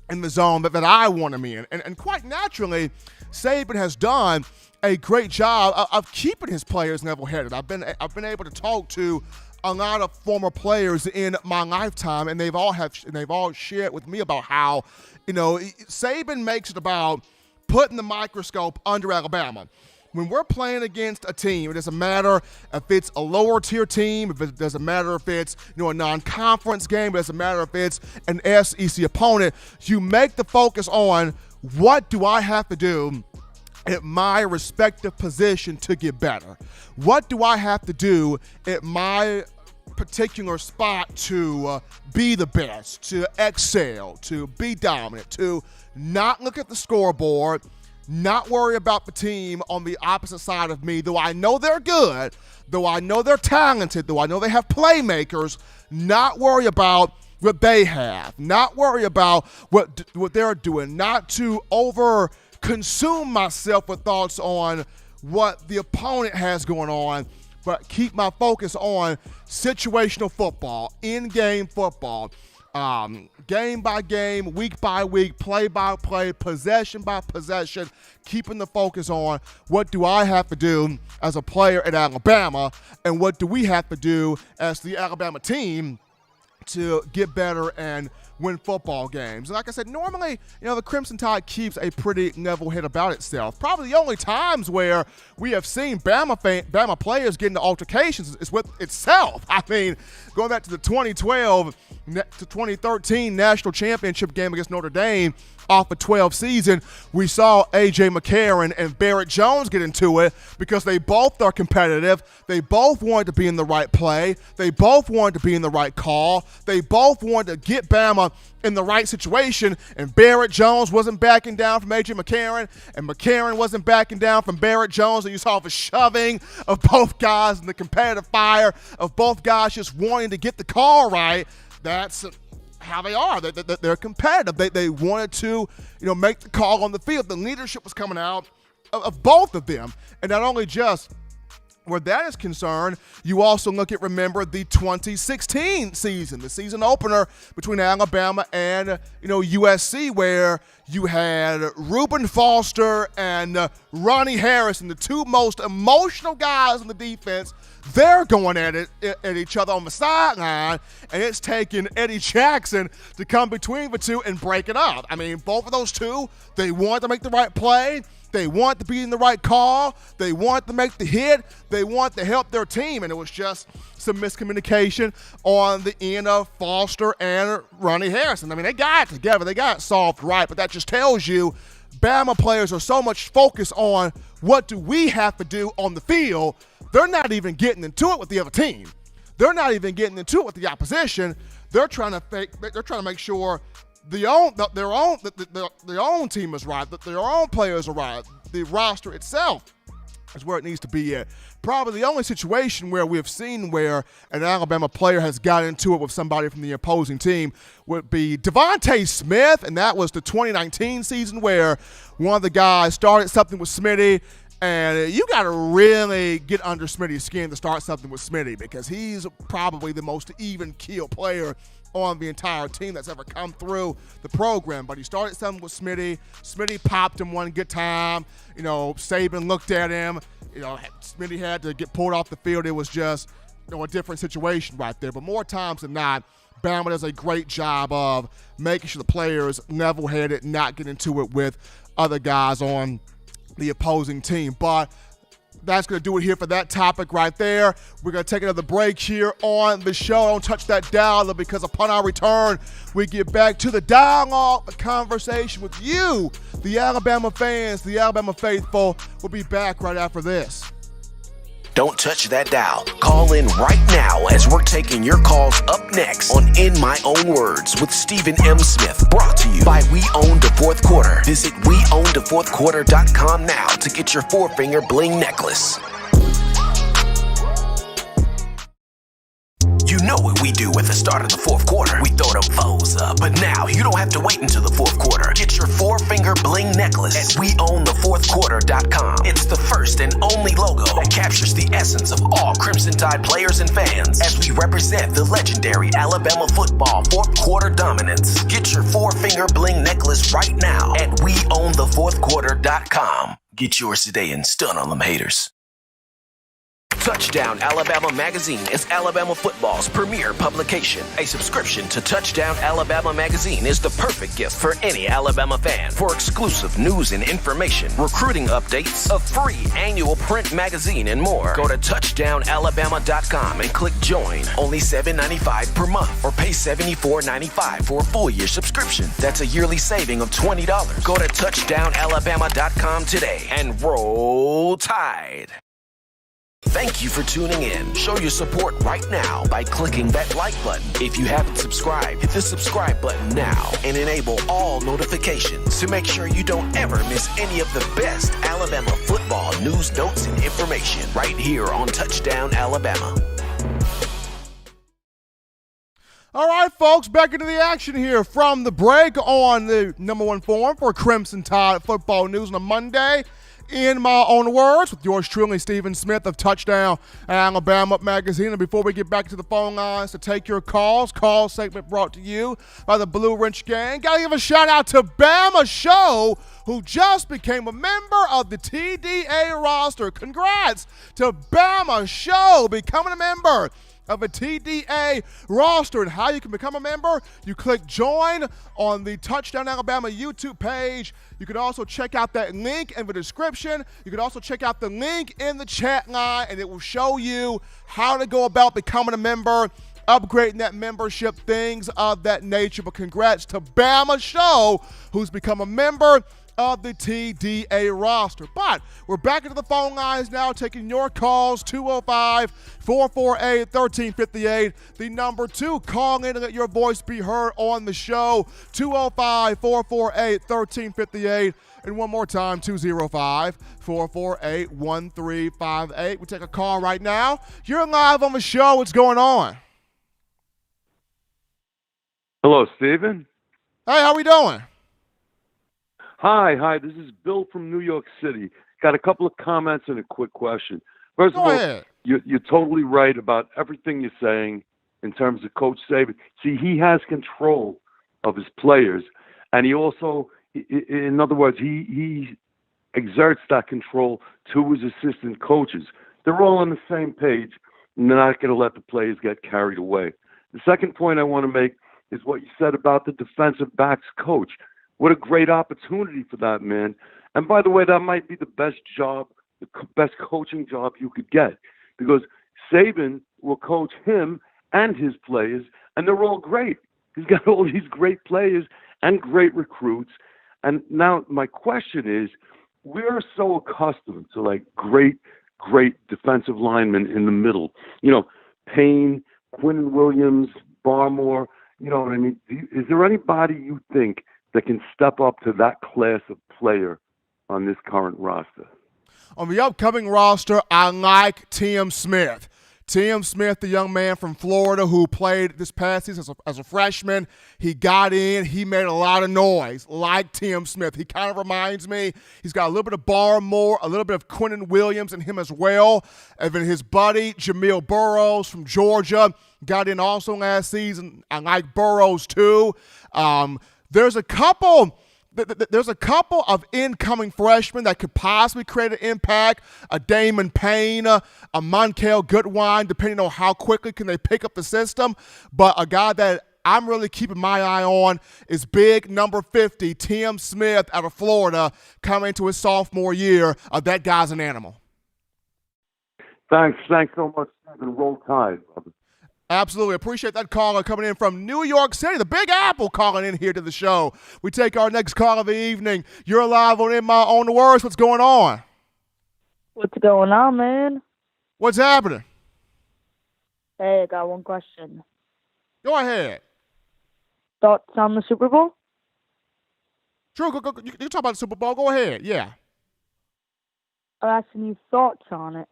in the zone that I want him in. And quite naturally, Saban has done a great job of keeping his players level-headed. I've been able to talk to a lot of former players in my lifetime, and they've all shared with me about how, Saban makes it about putting the microscope under Alabama. when we're playing against a team, it doesn't matter if it's a lower tier team, if it doesn't matter if it's a non-conference game, it doesn't matter if it's an SEC opponent, you make the focus on what do I have to do at my respective position to get better? What do I have to do at my particular spot to be the best, to excel, to be dominant, to not look at the scoreboard, not worry about the team on the opposite side of me, though I know they're good, though I know they're talented, though I know they have playmakers, not worry about what they have, not worry about what they're doing, not to consume myself with thoughts on what the opponent has going on, but keep my focus on situational football, in-game football, game by game, week by week, play by play, possession by possession, keeping the focus on what do I have to do as a player at Alabama and what do we have to do as the Alabama team to get better and win football games. And like I said, normally, the Crimson Tide keeps a pretty level head about itself. Probably the only times where we have seen Bama players get into altercations is with itself. I mean, going back to the 2012 to 2013 national championship game against Notre Dame off a 12 season, we saw A.J. McCarron and Barrett Jones get into it because they both are competitive. They both wanted to be in the right play. They both wanted to be in the right call. They both wanted to get Bama in the right situation, and Barrett Jones wasn't backing down from A.J. McCarron, and McCarron wasn't backing down from Barrett Jones, and you saw the shoving of both guys and the competitive fire of both guys just wanting to get the call right. That's how they are. They're competitive. They wanted to, make the call on the field. The leadership was coming out of both of them. And not only just where that is concerned, you also remember the 2016 season, the season opener between Alabama and, USC, where you had Reuben Foster and Ronnie Harrison, the two most emotional guys on the defense. They're going at each other on the sideline, and it's taking Eddie Jackson to come between the two and break it up. I mean, both of those two, they want to make the right play. They want to be in the right call. They want to make the hit. They want to help their team, and it was just some miscommunication on the end of Foster and Ronnie Harrison. I mean, they got it together. They got it solved right, but that just tells you Bama players are so much focused on what do we have to do on the field, they're not even getting into it with the other team. They're not even getting into it with the opposition. They're trying to make sure their own team is right, that their own players are right. The roster itself is where it needs to be at. Probably the only situation where we've seen where an Alabama player has got into it with somebody from the opposing team would be Devontae Smith, and that was the 2019 season where one of the guys started something with Smitty. And you got to really get under Smitty's skin to start something with Smitty, because he's probably the most even-keel player on the entire team that's ever come through the program. But he started something with Smitty. Smitty popped him one good time. Saban looked at him. Smitty had to get pulled off the field. It was just a different situation right there. But more times than not, Bama does a great job of making sure the players level-headed, not get into it with other guys on the opposing team. But that's going to do it here for that topic right there. We're going to take another break here on the show. Don't touch that dial, because upon our return, we get back to the dialogue, the conversation with you, the Alabama fans, the Alabama faithful. We'll be back right after this. Don't touch that dial. Call in right now as we're taking your calls up next on In My Own Words with Stephen M. Smith. Brought to you by We Own the Fourth Quarter. Visit WeOwnTheFourthQuarter.com now to get your four-finger bling necklace. You know what we do at the start of the fourth quarter. We throw them foes up. But now you don't have to wait until the fourth quarter. Get your four-finger bling necklace at WeOwnTheFourthQuarter.com. It's the first and only logo that captures the essence of all Crimson Tide players and fans as we represent the legendary Alabama football fourth quarter dominance. Get your four-finger bling necklace right now at WeOwnTheFourthQuarter.com. Get yours today and stun on them haters. Touchdown Alabama Magazine is Alabama football's premier publication. A subscription to Touchdown Alabama Magazine is the perfect gift for any Alabama fan. For exclusive news and information, recruiting updates, a free annual print magazine, and more, go to touchdownalabama.com and click join. Only $7.95 per month, or pay $74.95 for a full year subscription. That's a yearly saving of $20. Go to touchdownalabama.com today and roll Tide. Thank you for tuning in. Show your support right now by clicking that like button. If you haven't subscribed, hit the subscribe button now and enable all notifications to make sure you don't ever miss any of the best Alabama football news, notes, and information right here on Touchdown Alabama. All right, folks, back into the action here from the break on the number one forum for Crimson Tide football news on a Monday. In my own words, with yours truly, Stephen Smith of Touchdown Alabama Magazine. And before we get back to the phone lines to take your calls, call segment brought to you by the Blue Wrench Gang. Got to give a shout out to Bama Show, who just became a member of the TDA roster. Congrats to Bama Show becoming a member of a TDA roster. And how you can become a member, you click join on the Touchdown Alabama YouTube page. You can also check out that link in the description. You can also check out the link in the chat line, and it will show you how to go about becoming a member, upgrading that membership, things of that nature. But congrats to Bama Show, who's become a member of the TDA roster. But we're back into the phone lines now, taking your calls, 205-448-1358. The number 2, call in and let your voice be heard on the show, 205-448-1358. And one more time, 205-448-1358. We take a call right now. You're live on the show. What's going on? Hello, Stephen. Hey, how we doing? Hi. This is Bill from New York City. Got a couple of comments and a quick question. First of all, you're totally right about everything you're saying in terms of Coach Saban. See, he has control of his players, and he also, in other words, he exerts that control to his assistant coaches. They're all on the same page, and they're not going to let the players get carried away. The second point I want to make is what you said about the defensive backs coach. What a great opportunity for that man. And by the way, that might be the best job, the best coaching job you could get, because Saban will coach him and his players, and they're all great. He's got all these great players and great recruits. And now my question is, we're so accustomed to like great defensive linemen in the middle. You know, Payne, Quinn Williams, Barmore, you know what I mean? Is there anybody you think that can step up to that class of player on this current roster? On the upcoming roster, I like Tim Smith. Tim Smith, the young man from Florida who played this past season as a freshman. He got in. He made a lot of noise, like Tim Smith. He kind of reminds me, he's got a little bit of Barmore, a little bit of Quinnen Williams in him as well. And then his buddy, Jamil Burrows from Georgia, got in also last season. I like Burrows too. There's a couple of incoming freshmen that could possibly create an impact. A Damon Payne, a Monkel Goodwine, depending on how quickly can they pick up the system. But a guy that I'm really keeping my eye on is big number 50, Tim Smith out of Florida, coming into his sophomore year. That guy's an animal. Thanks so much, Stephen. Roll Tide. Absolutely. Appreciate that caller coming in from New York City. The Big Apple calling in here to the show. We take our next call of the evening. You're live on In My Own Words. What's going on? What's going on, man? What's happening? Hey, I got one question. Go ahead. Thoughts on the Super Bowl? True. You can talk about the Super Bowl. Go ahead. Yeah. I'm asking you thoughts on it.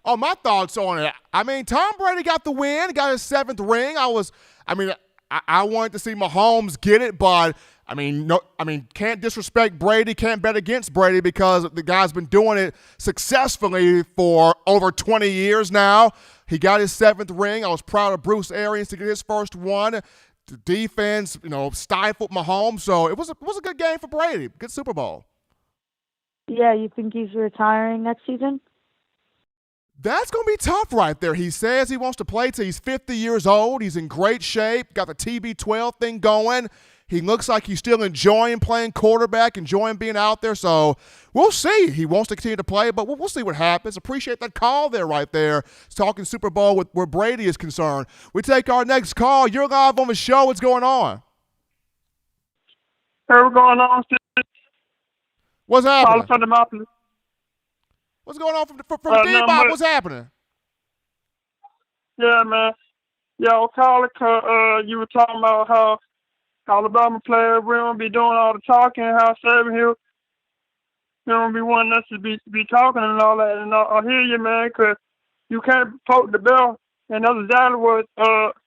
Oh, my thoughts on it. I mean, Tom Brady got the win, got his 7th ring. I wanted to see Mahomes get it, but can't disrespect Brady, can't bet against Brady because the guy's been doing it successfully for over 20 years now. He got his 7th ring. I was proud of Bruce Arians to get his first one. The defense, stifled Mahomes, so it was a good game for Brady. Good Super Bowl. Yeah, you think he's retiring next season? That's going to be tough right there. He says he wants to play till he's 50 years old. He's in great shape, got the TB12 thing going. He looks like he's still enjoying playing quarterback, enjoying being out there. So we'll see. He wants to continue to play, but we'll see what happens. Appreciate that call there right there. It's talking Super Bowl with where Brady is concerned. We take our next call. You're live on the show. What's going on? Hey, what's going on, Steve? What's happening? From the mountain. What's going on from D-Bob? What's happening? Yeah, man. Yeah, I was calling 'cause you were talking about how Alabama players, we don't be doing all the talking, how Saban he don't be wanting us to be talking and all that. And I hear you, man, 'cause you can't poke the bell. And that's exactly what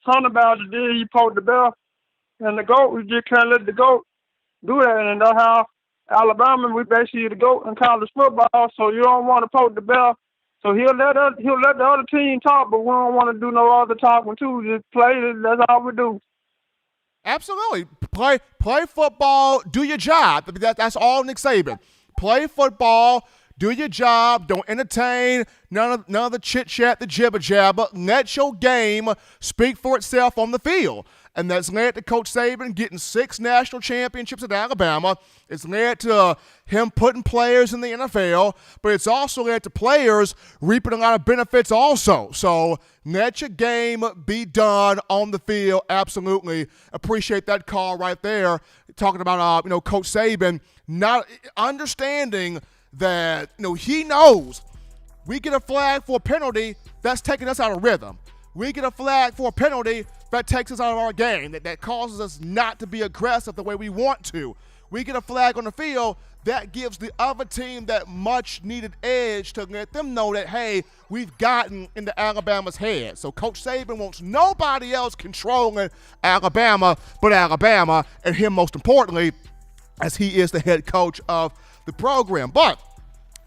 Son about to do. He poked the bell. And the GOAT, we just can't let the GOAT do that. And that's how Alabama, we basically the GOAT in college football, so you don't want to poke the bell. So he'll let the other team talk, but we don't want to do no other talking too. Just play. That's all we do. Absolutely. Play football, do your job. That's all Nick Saban. Play football, do your job. Don't entertain none of the chit-chat, the jibber-jabber. Let your game speak for itself on the field. And that's led to Coach Saban getting 6 national championships at Alabama. It's led to him putting players in the NFL, but it's also led to players reaping a lot of benefits also. So let your game be done on the field. Absolutely. Appreciate that call right there. Talking about, Coach Saban not understanding that, he knows we get a flag for a penalty, that's taking us out of rhythm. We get a flag for a penalty, that takes us out of our game, that causes us not to be aggressive the way we want to. We get a flag on the field, that gives the other team that much-needed edge to let them know that, hey, we've gotten into Alabama's head. So Coach Saban wants nobody else controlling Alabama but Alabama, and him most importantly, as he is the head coach of the program. But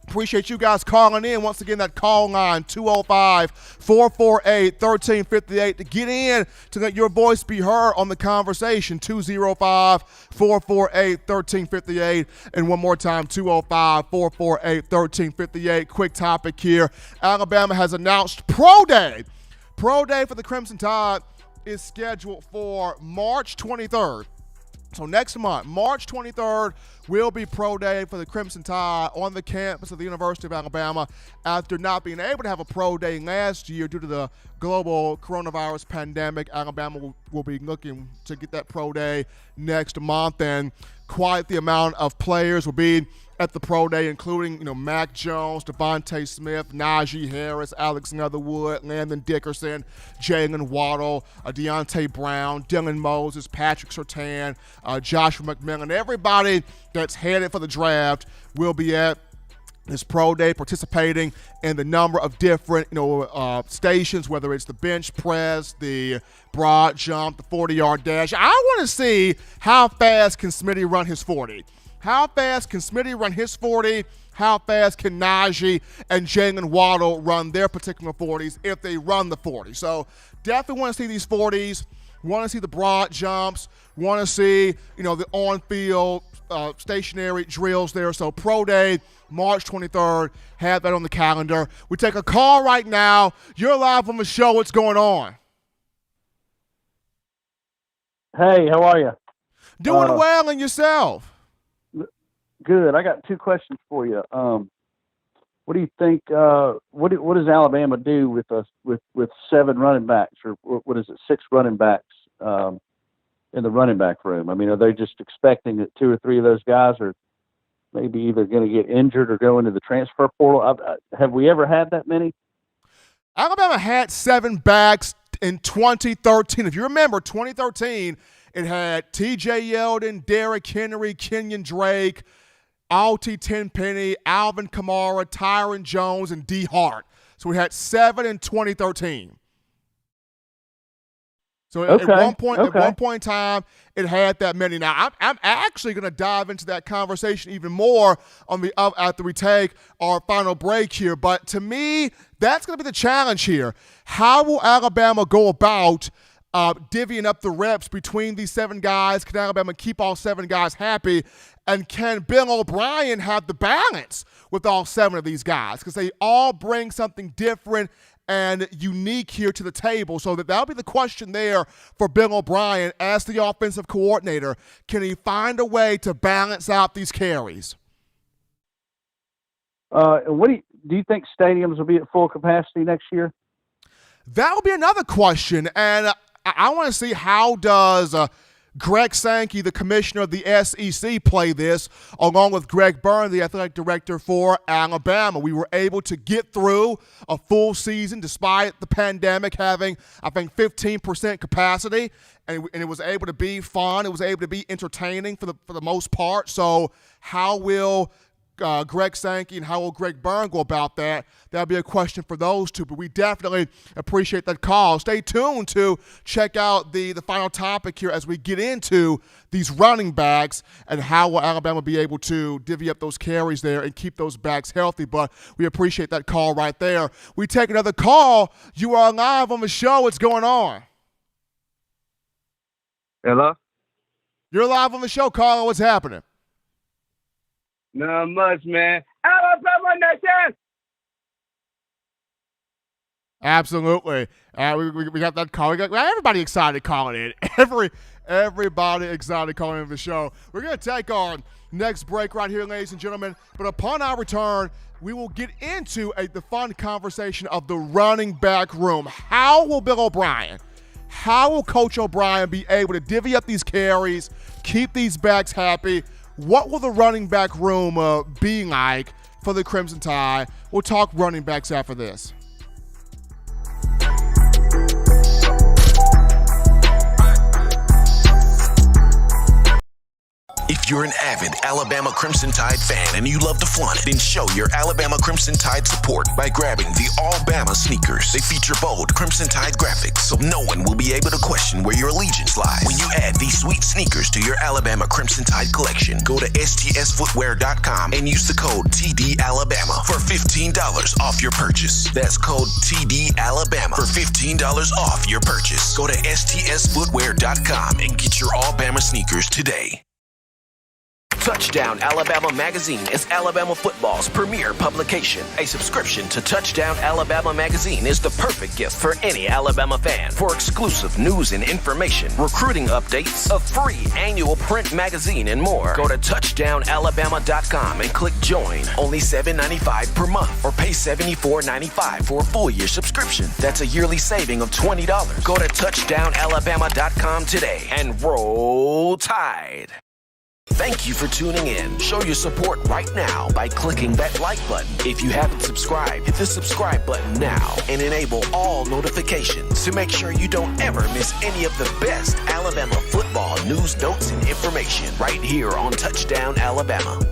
appreciate you guys calling in. Once again, that call line, 205-448-1358 to get in to let your voice be heard on the conversation, 205-448-1358. And one more time, 205-448-1358. Quick topic here. Alabama has announced Pro Day. Pro Day for the Crimson Tide is scheduled for March 23rd. So next month, March 23rd, will be Pro Day for the Crimson Tide on the campus of the University of Alabama after not being able to have a Pro Day last year due to the global coronavirus pandemic. Alabama will be looking to get that Pro Day next month, and quite the amount of players will be at the Pro Day, including, Mac Jones, Devontae Smith, Najee Harris, Alex Leatherwood, Landon Dickerson, Jalen Waddle, Deontay Brown, Dylan Moses, Patrick Surtain, Joshua McMillan. Everybody that's headed for the draft will be at this Pro Day, participating in the number of different, stations, whether it's the bench press, the broad jump, the 40-yard dash. I want to see how fast can Smitty run his 40. How fast can Smitty run his 40? How fast can Najee and Jalen Waddle run their particular 40s if they run the 40? So definitely want to see these 40s, want to see the broad jumps, want to see, the on-field stationary drills there. So Pro Day, March 23rd, have that on the calendar. We take a call right now. You're live on the show. What's going on? Hey, how are you? Doing well, and yourself? Good. I got 2 questions for you. What do you think? What does Alabama do with 7 running backs, or what is it, 6 running backs in the running back room? I mean, are they just expecting that 2 or 3 of those guys are maybe either going to get injured or go into the transfer portal? Have we ever had that many? Alabama had 7 backs in 2013. If you remember, 2013, it had T.J. Yeldon, Derrick Henry, Kenyon Drake, Alti Tenpenny, Alvin Kamara, Tyron Jones, and D. Hart. So we had 7 in 2013. So at one point in time, it had that many. Now I'm actually going to dive into that conversation even more after we take our final break here. But to me, that's going to be the challenge here. How will Alabama go about divvying up the reps between these 7 guys? Can Alabama keep all 7 guys happy? And can Bill O'Brien have the balance with all 7 of these guys? Because they all bring something different and unique here to the table. So that'll be the question there for Bill O'Brien as the offensive coordinator. Can he find a way to balance out these carries? What do you think stadiums will be at full capacity next year? That will be another question. And I want to see how does Greg Sankey, the commissioner of the SEC, play this, along with Greg Byrne, the athletic director for Alabama. We were able to get through a full season despite the pandemic having, I think, 15% capacity, and it was able to be fun. It was able to be entertaining for the most part. So how will Greg Sankey and how will Greg Byrne go about that? That'll be a question for those two, but we definitely appreciate that call. Stay tuned to check out the final topic here as we get into these running backs and how will Alabama be able to divvy up those carries there and keep those backs healthy, but we appreciate that call right there. We take another call. You are live on the show. What's going on? Hello? You're live on the show, Carl. What's happening? Not much, man. Alabama Nation! Absolutely. We got that call. We got everybody excited calling in. Everybody excited calling in the show. We're going to take our next break right here, ladies and gentlemen. But upon our return, we will get into the fun conversation of the running back room. How will Bill O'Brien, how will Coach O'Brien be able to divvy up these carries, keep these backs happy? What will the running back room be like for the Crimson Tide? We'll talk running backs after this. If you're an avid Alabama Crimson Tide fan and you love to flaunt it, then show your Alabama Crimson Tide support by grabbing the All-Bama sneakers. They feature bold Crimson Tide graphics, so no one will be able to question where your allegiance lies. When you add these sweet sneakers to your Alabama Crimson Tide collection, go to stsfootwear.com and use the code TDAlabama for $15 off your purchase. That's code TDAlabama for $15 off your purchase. Go to stsfootwear.com and get your All-Bama sneakers today. Touchdown Alabama Magazine is Alabama football's premier publication. A subscription to Touchdown Alabama Magazine is the perfect gift for any Alabama fan. For exclusive news and information, recruiting updates, a free annual print magazine, and more, go to touchdownalabama.com and click join. Only $7.95 per month, or pay $74.95 for a full year subscription. That's a yearly saving of $20. Go to touchdownalabama.com today and roll Tide. Thank you for tuning in. Show your support right now by clicking that like button. If you haven't subscribed, hit the subscribe button now and enable all notifications to make sure you don't ever miss any of the best Alabama football news, notes, and information right here on Touchdown Alabama.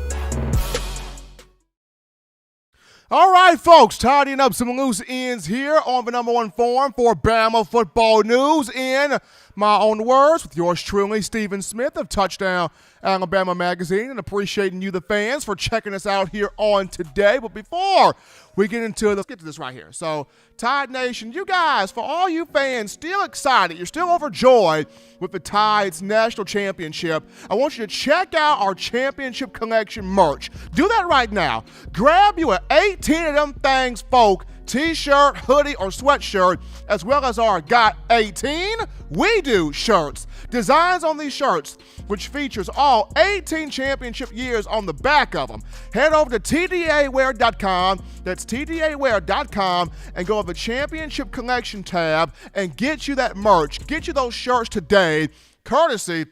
All right, folks, tidying up some loose ends here on the number one forum for Bama football news in my own words with yours truly, Stephen Smith of Touchdown Alabama Magazine, and appreciating you, the fans, for checking us out here on today. But before we get into it, let's get to this right here. So, Tide Nation, you guys, for all you fans still excited, you're still overjoyed with the Tide's national championship, I want you to check out our championship collection merch. Do that right now. Grab you an 18 of them things, folk, t-shirt, hoodie, or sweatshirt, as well as our Got 18 We Do shirts. Designs on these shirts, which features all 18 championship years on the back of them. Head over to tdawear.com, that's tdawear.com, and go to the championship collection tab and get you that merch. Get you those shirts today, courtesy,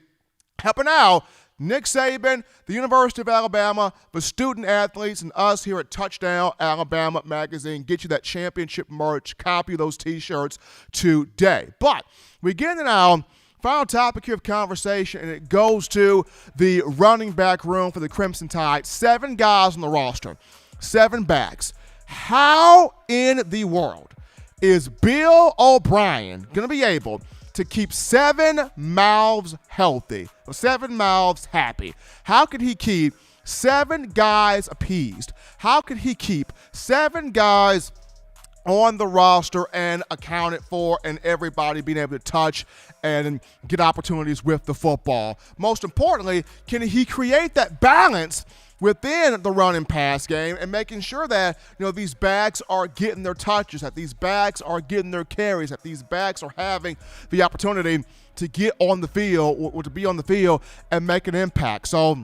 helping out Nick Saban, the University of Alabama, the student athletes, and us here at Touchdown Alabama Magazine. Get you that championship merch, copy those t-shirts today. But we get into our final topic here of conversation, and it goes to the running back room for the Crimson Tide. 7 guys on the roster, 7 backs. How in the world is Bill O'Brien going to be able to keep 7 mouths healthy, or 7 mouths happy? How could he keep 7 guys appeased? How could he keep 7 guys on the roster and accounted for, and everybody being able to touch and get opportunities with the football. Most importantly, can he create that balance within the run and pass game and making sure that, these backs are getting their touches, that these backs are getting their carries, that these backs are having the opportunity to get on the field or to be on the field and make an impact. So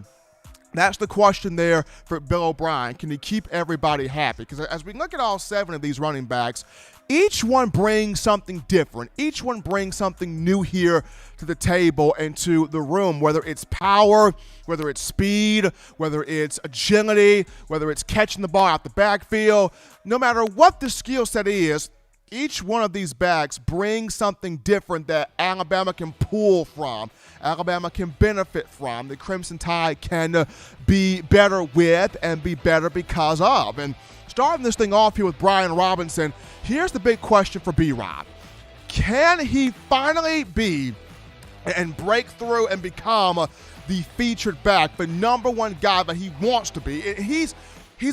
that's the question there for Bill O'Brien. Can he keep everybody happy? Because as we look at all 7 of these running backs, each one brings something different. Each one brings something new here to the table and to the room, whether it's power, whether it's speed, whether it's agility, whether it's catching the ball out the backfield. No matter what the skill set is, each one of these backs brings something different that Alabama can pull from, Alabama can benefit from, the Crimson Tide can be better with and be better because of. And starting this thing off here with Brian Robinson, here's the big question for B-Rob. Can he finally be and break through and become the featured back, the number one guy that he wants to be? He's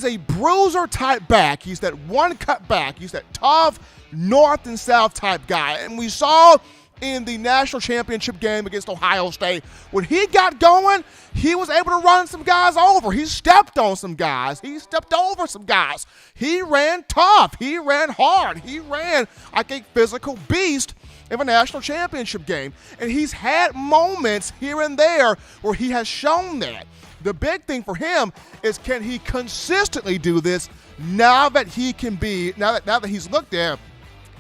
a bruiser type back. He's that one cut back. He's that tough north and south type guy. And we saw in the national championship game against Ohio State, when he got going, he was able to run some guys over. He stepped on some guys. He stepped over some guys. He ran tough. He ran hard. He ran like a physical beast in a national championship game. And he's had moments here and there where he has shown that. The big thing for him is, can he consistently do this now that he's looked at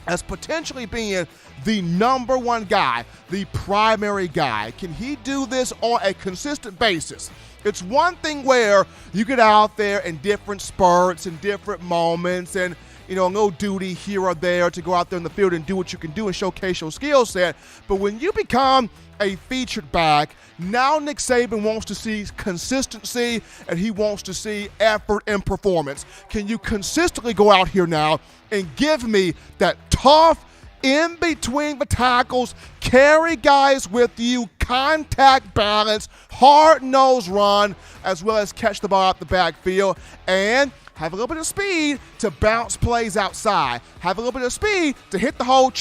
as potentially being the number one guy, the primary guy? Can he do this on a consistent basis? It's one thing where you get out there in different spurts and different moments and, a little duty here or there to go out there in the field and do what you can do and showcase your skill set. But when you become a featured back, now Nick Saban wants to see consistency and he wants to see effort and performance. Can you consistently go out here now and give me that tough, in between the tackles, carry guys with you, contact balance, hard-nosed run, as well as catch the ball out the backfield, and have a little bit of speed to bounce plays outside, have a little bit of speed to hit the hole,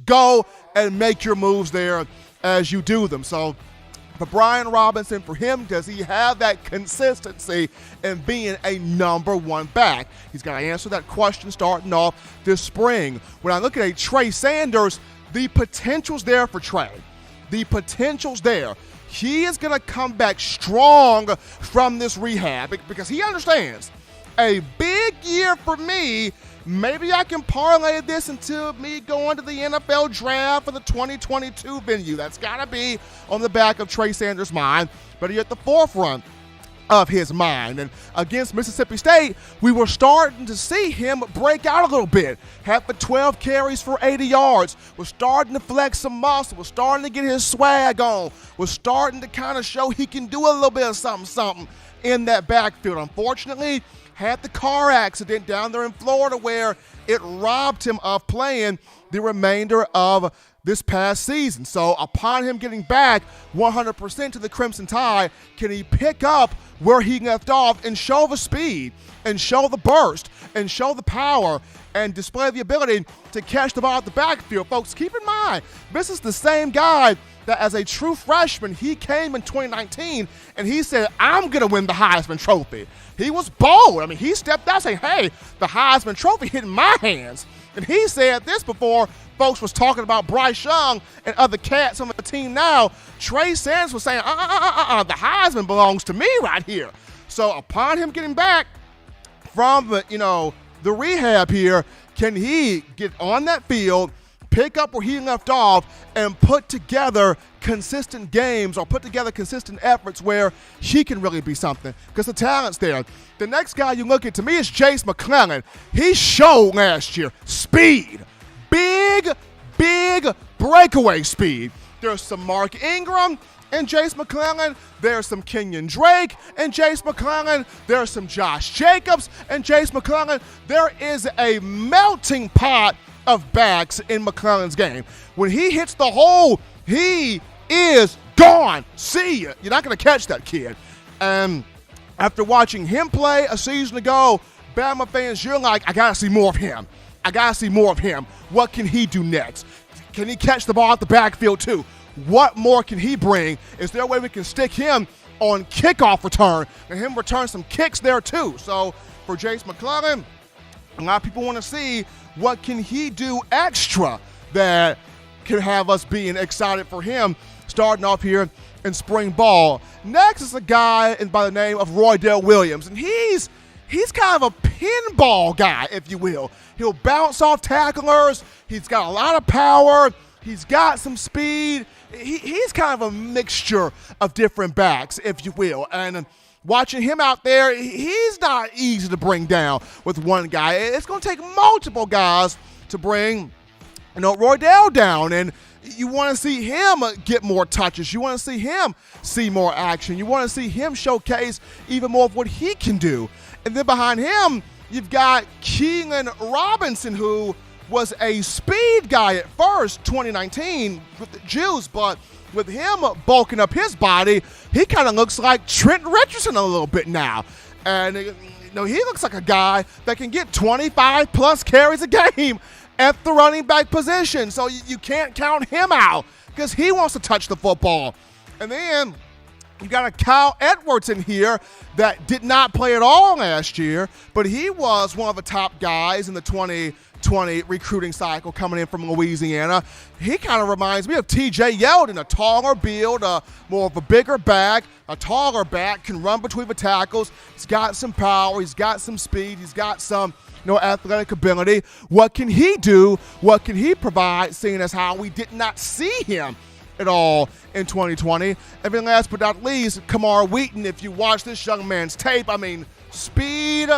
go and make your moves there as you do them. So for Brian Robinson, for him, does he have that consistency in being a number one back? He's got to answer that question starting off this spring. When I look at a Trey Sanders, the potential's there for Trey. The potential's there. He is going to come back strong from this rehab because he understands a big year for me. Maybe I can parlay this into me going to the NFL draft for the 2022 venue. That's got to be on the back of Trey Sanders' mind, but he's at the forefront of his mind. And against Mississippi State, we were starting to see him break out a little bit. Had for 12 carries for 80 yards. Was starting to flex some muscle. Was starting to get his swag on. Was starting to kind of show he can do a little bit of something in that backfield. Unfortunately, had the car accident down there in Florida where it robbed him of playing the remainder of this past season. So upon him getting back 100% to the Crimson Tide, can he pick up where he left off and show the speed and show the burst and show the power and display the ability to catch the ball out the backfield? Folks, keep in mind, this is the same guy that as a true freshman, he came in 2019 and he said, I'm going to win the Heisman Trophy. He was bold. I mean, he stepped out saying, hey, the Heisman Trophy hit in my hands. And he said this before folks was talking about Bryce Young and other cats on the team now. Trey Sanders was saying, the Heisman belongs to me right here. So upon him getting back from the rehab here, can he get on that field, pick up where he left off, and put together consistent games or put together consistent efforts where he can really be something? Because the talent's there. The next guy you look at, to me, is Jace McClellan. He showed last year speed. Big breakaway speed. There's some Mark Ingram and Jace McClellan. There's some Kenyon Drake and Jace McClellan. There's some Josh Jacobs and Jace McClellan. There is a melting pot of backs in McClellan's game. When he hits the hole, he is gone. See ya. You're not going to catch that kid. And after watching him play a season ago, Bama fans, you're like, I got to see more of him. I got to see more of him. What can he do next? Can he catch the ball out the backfield too? What more can he bring? Is there a way we can stick him on kickoff return and him return some kicks there too? So for Jace McClellan, a lot of people want to see what can he do extra that can have us being excited for him starting off here in spring ball. Next is a guy by the name of Roydell Williams, and he's kind of a pinball guy, if you will. He'll bounce off tacklers. He's got a lot of power. He's got some speed. He's kind of a mixture of different backs, if you will. And watching him out there, he's not easy to bring down with one guy. It's going to take multiple guys to bring, Roydell down. And you want to see him get more touches. You want to see him see more action. You want to see him showcase even more of what he can do. And then behind him, you've got Keelan Robinson, who was a speed guy at first, 2019, with the juice, but with him bulking up his body, he kind of looks like Trent Richardson a little bit now. And, he looks like a guy that can get 25-plus carries a game at the running back position. So you can't count him out because he wants to touch the football. And then you got a Kyle Edwards in here that did not play at all last year, but he was one of the top guys in the 2020 recruiting cycle coming in from Louisiana. He kind of reminds me of TJ Yeldon, a taller build, more of a bigger back, a taller back, can run between the tackles. He's got some power. He's got some speed. He's got some athletic ability. What can he do? What can he provide, seeing as how we did not see him at all in 2020? And then last but not least, Kamar Wheaton. If you watch this young man's tape, speed,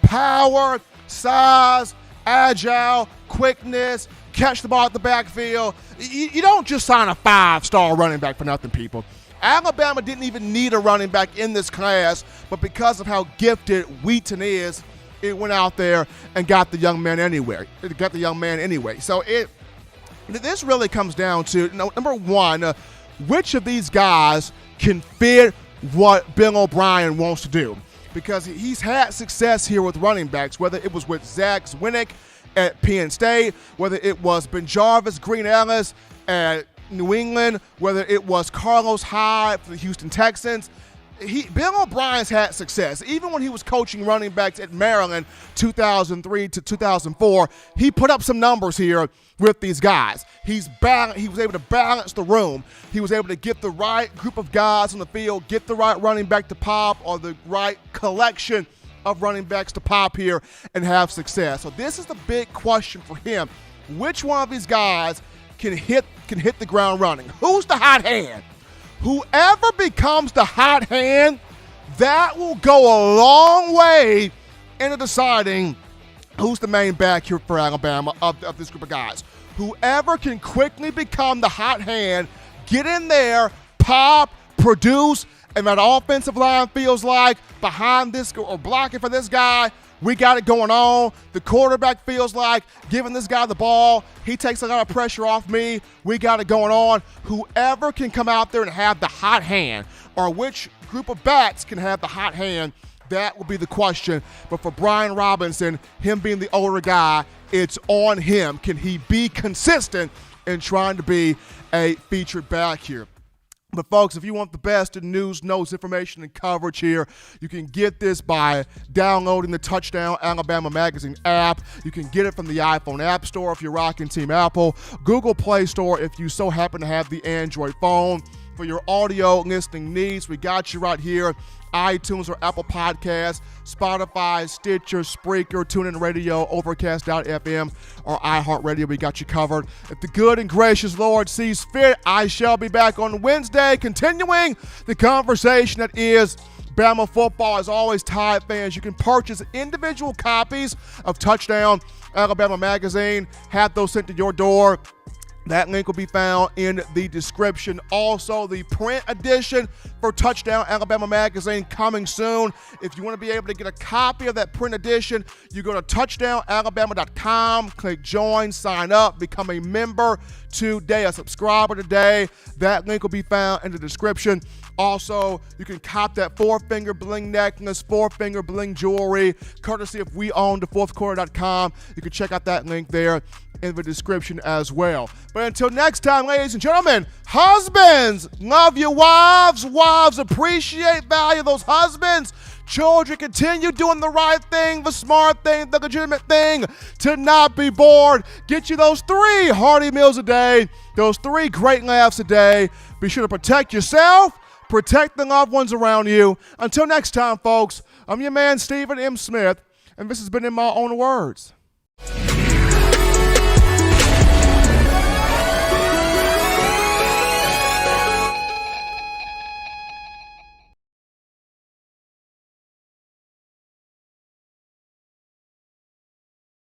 power, size, agile, quickness, catch the ball at the backfield. You don't just sign a 5-star running back for nothing, people. Alabama didn't even need a running back in this class, but because of how gifted Wheaton is, it went out there and got the young man anyway. So this really comes down to, number one, which of these guys can fit what Bill O'Brien wants to do? Because he's had success here with running backs, whether it was with Zach Zwinnick at Penn State, whether it was Ben Jarvis, Green Ellis at New England, whether it was Carlos Hyde for the Houston Texans. Bill O'Brien's had success. Even when he was coaching running backs at Maryland 2003 to 2004, he put up some numbers here with these guys. He was able to balance the room. He was able to get the right group of guys on the field, get the right running back to pop, or the right collection of running backs to pop here and have success. So this is the big question for him. Which one of these guys can hit the ground running? Who's the hot hand? Whoever becomes the hot hand, that will go a long way into deciding who's the main back here for Alabama of this group of guys. Whoever can quickly become the hot hand, get in there, pop, produce, and that offensive line feels like behind this or blocking for this guy, we got it going on. The quarterback feels like giving this guy the ball. He takes a lot of pressure off me. We got it going on. Whoever can come out there and have the hot hand, or which group of backs can have the hot hand, that will be the question. But for Brian Robinson, him being the older guy, it's on him. Can he be consistent in trying to be a featured back here? But, folks, if you want the best in news, notes, information, and coverage here, you can get this by downloading the Touchdown Alabama Magazine app. You can get it from the iPhone App Store if you're rocking Team Apple, Google Play Store if you so happen to have the Android phone. For your audio listening needs, we got you right here. iTunes or Apple Podcasts, Spotify, Stitcher, Spreaker, TuneIn Radio, Overcast.fm, or iHeartRadio. We got you covered. If the good and gracious Lord sees fit, I shall be back on Wednesday, continuing the conversation that is Bama football. As always, Tide fans, you can purchase individual copies of Touchdown Alabama Magazine, have those sent to your door That link will be found in the description. Also, the print edition for Touchdown Alabama Magazine coming soon. If you want to be able to get a copy of that print edition, you go to touchdownalabama.com, click join, sign up, become a member today, a subscriber today. That link will be found in the description. Also, you can cop that 4-finger bling necklace, 4-finger bling jewelry, courtesy of WeOwnTheFourthQuarter.com. You can check out that link there in the description as well. But until next time, ladies and gentlemen, husbands, love your wives. Wives, appreciate, value those husbands. Children, continue doing the right thing, the smart thing, the legitimate thing, to not be bored. Get you those 3 hearty meals a day, those 3 great laughs a day. Be sure to protect yourself, protect the loved ones around you. Until next time, folks, I'm your man, Stephen M. Smith, and this has been In My Own Words.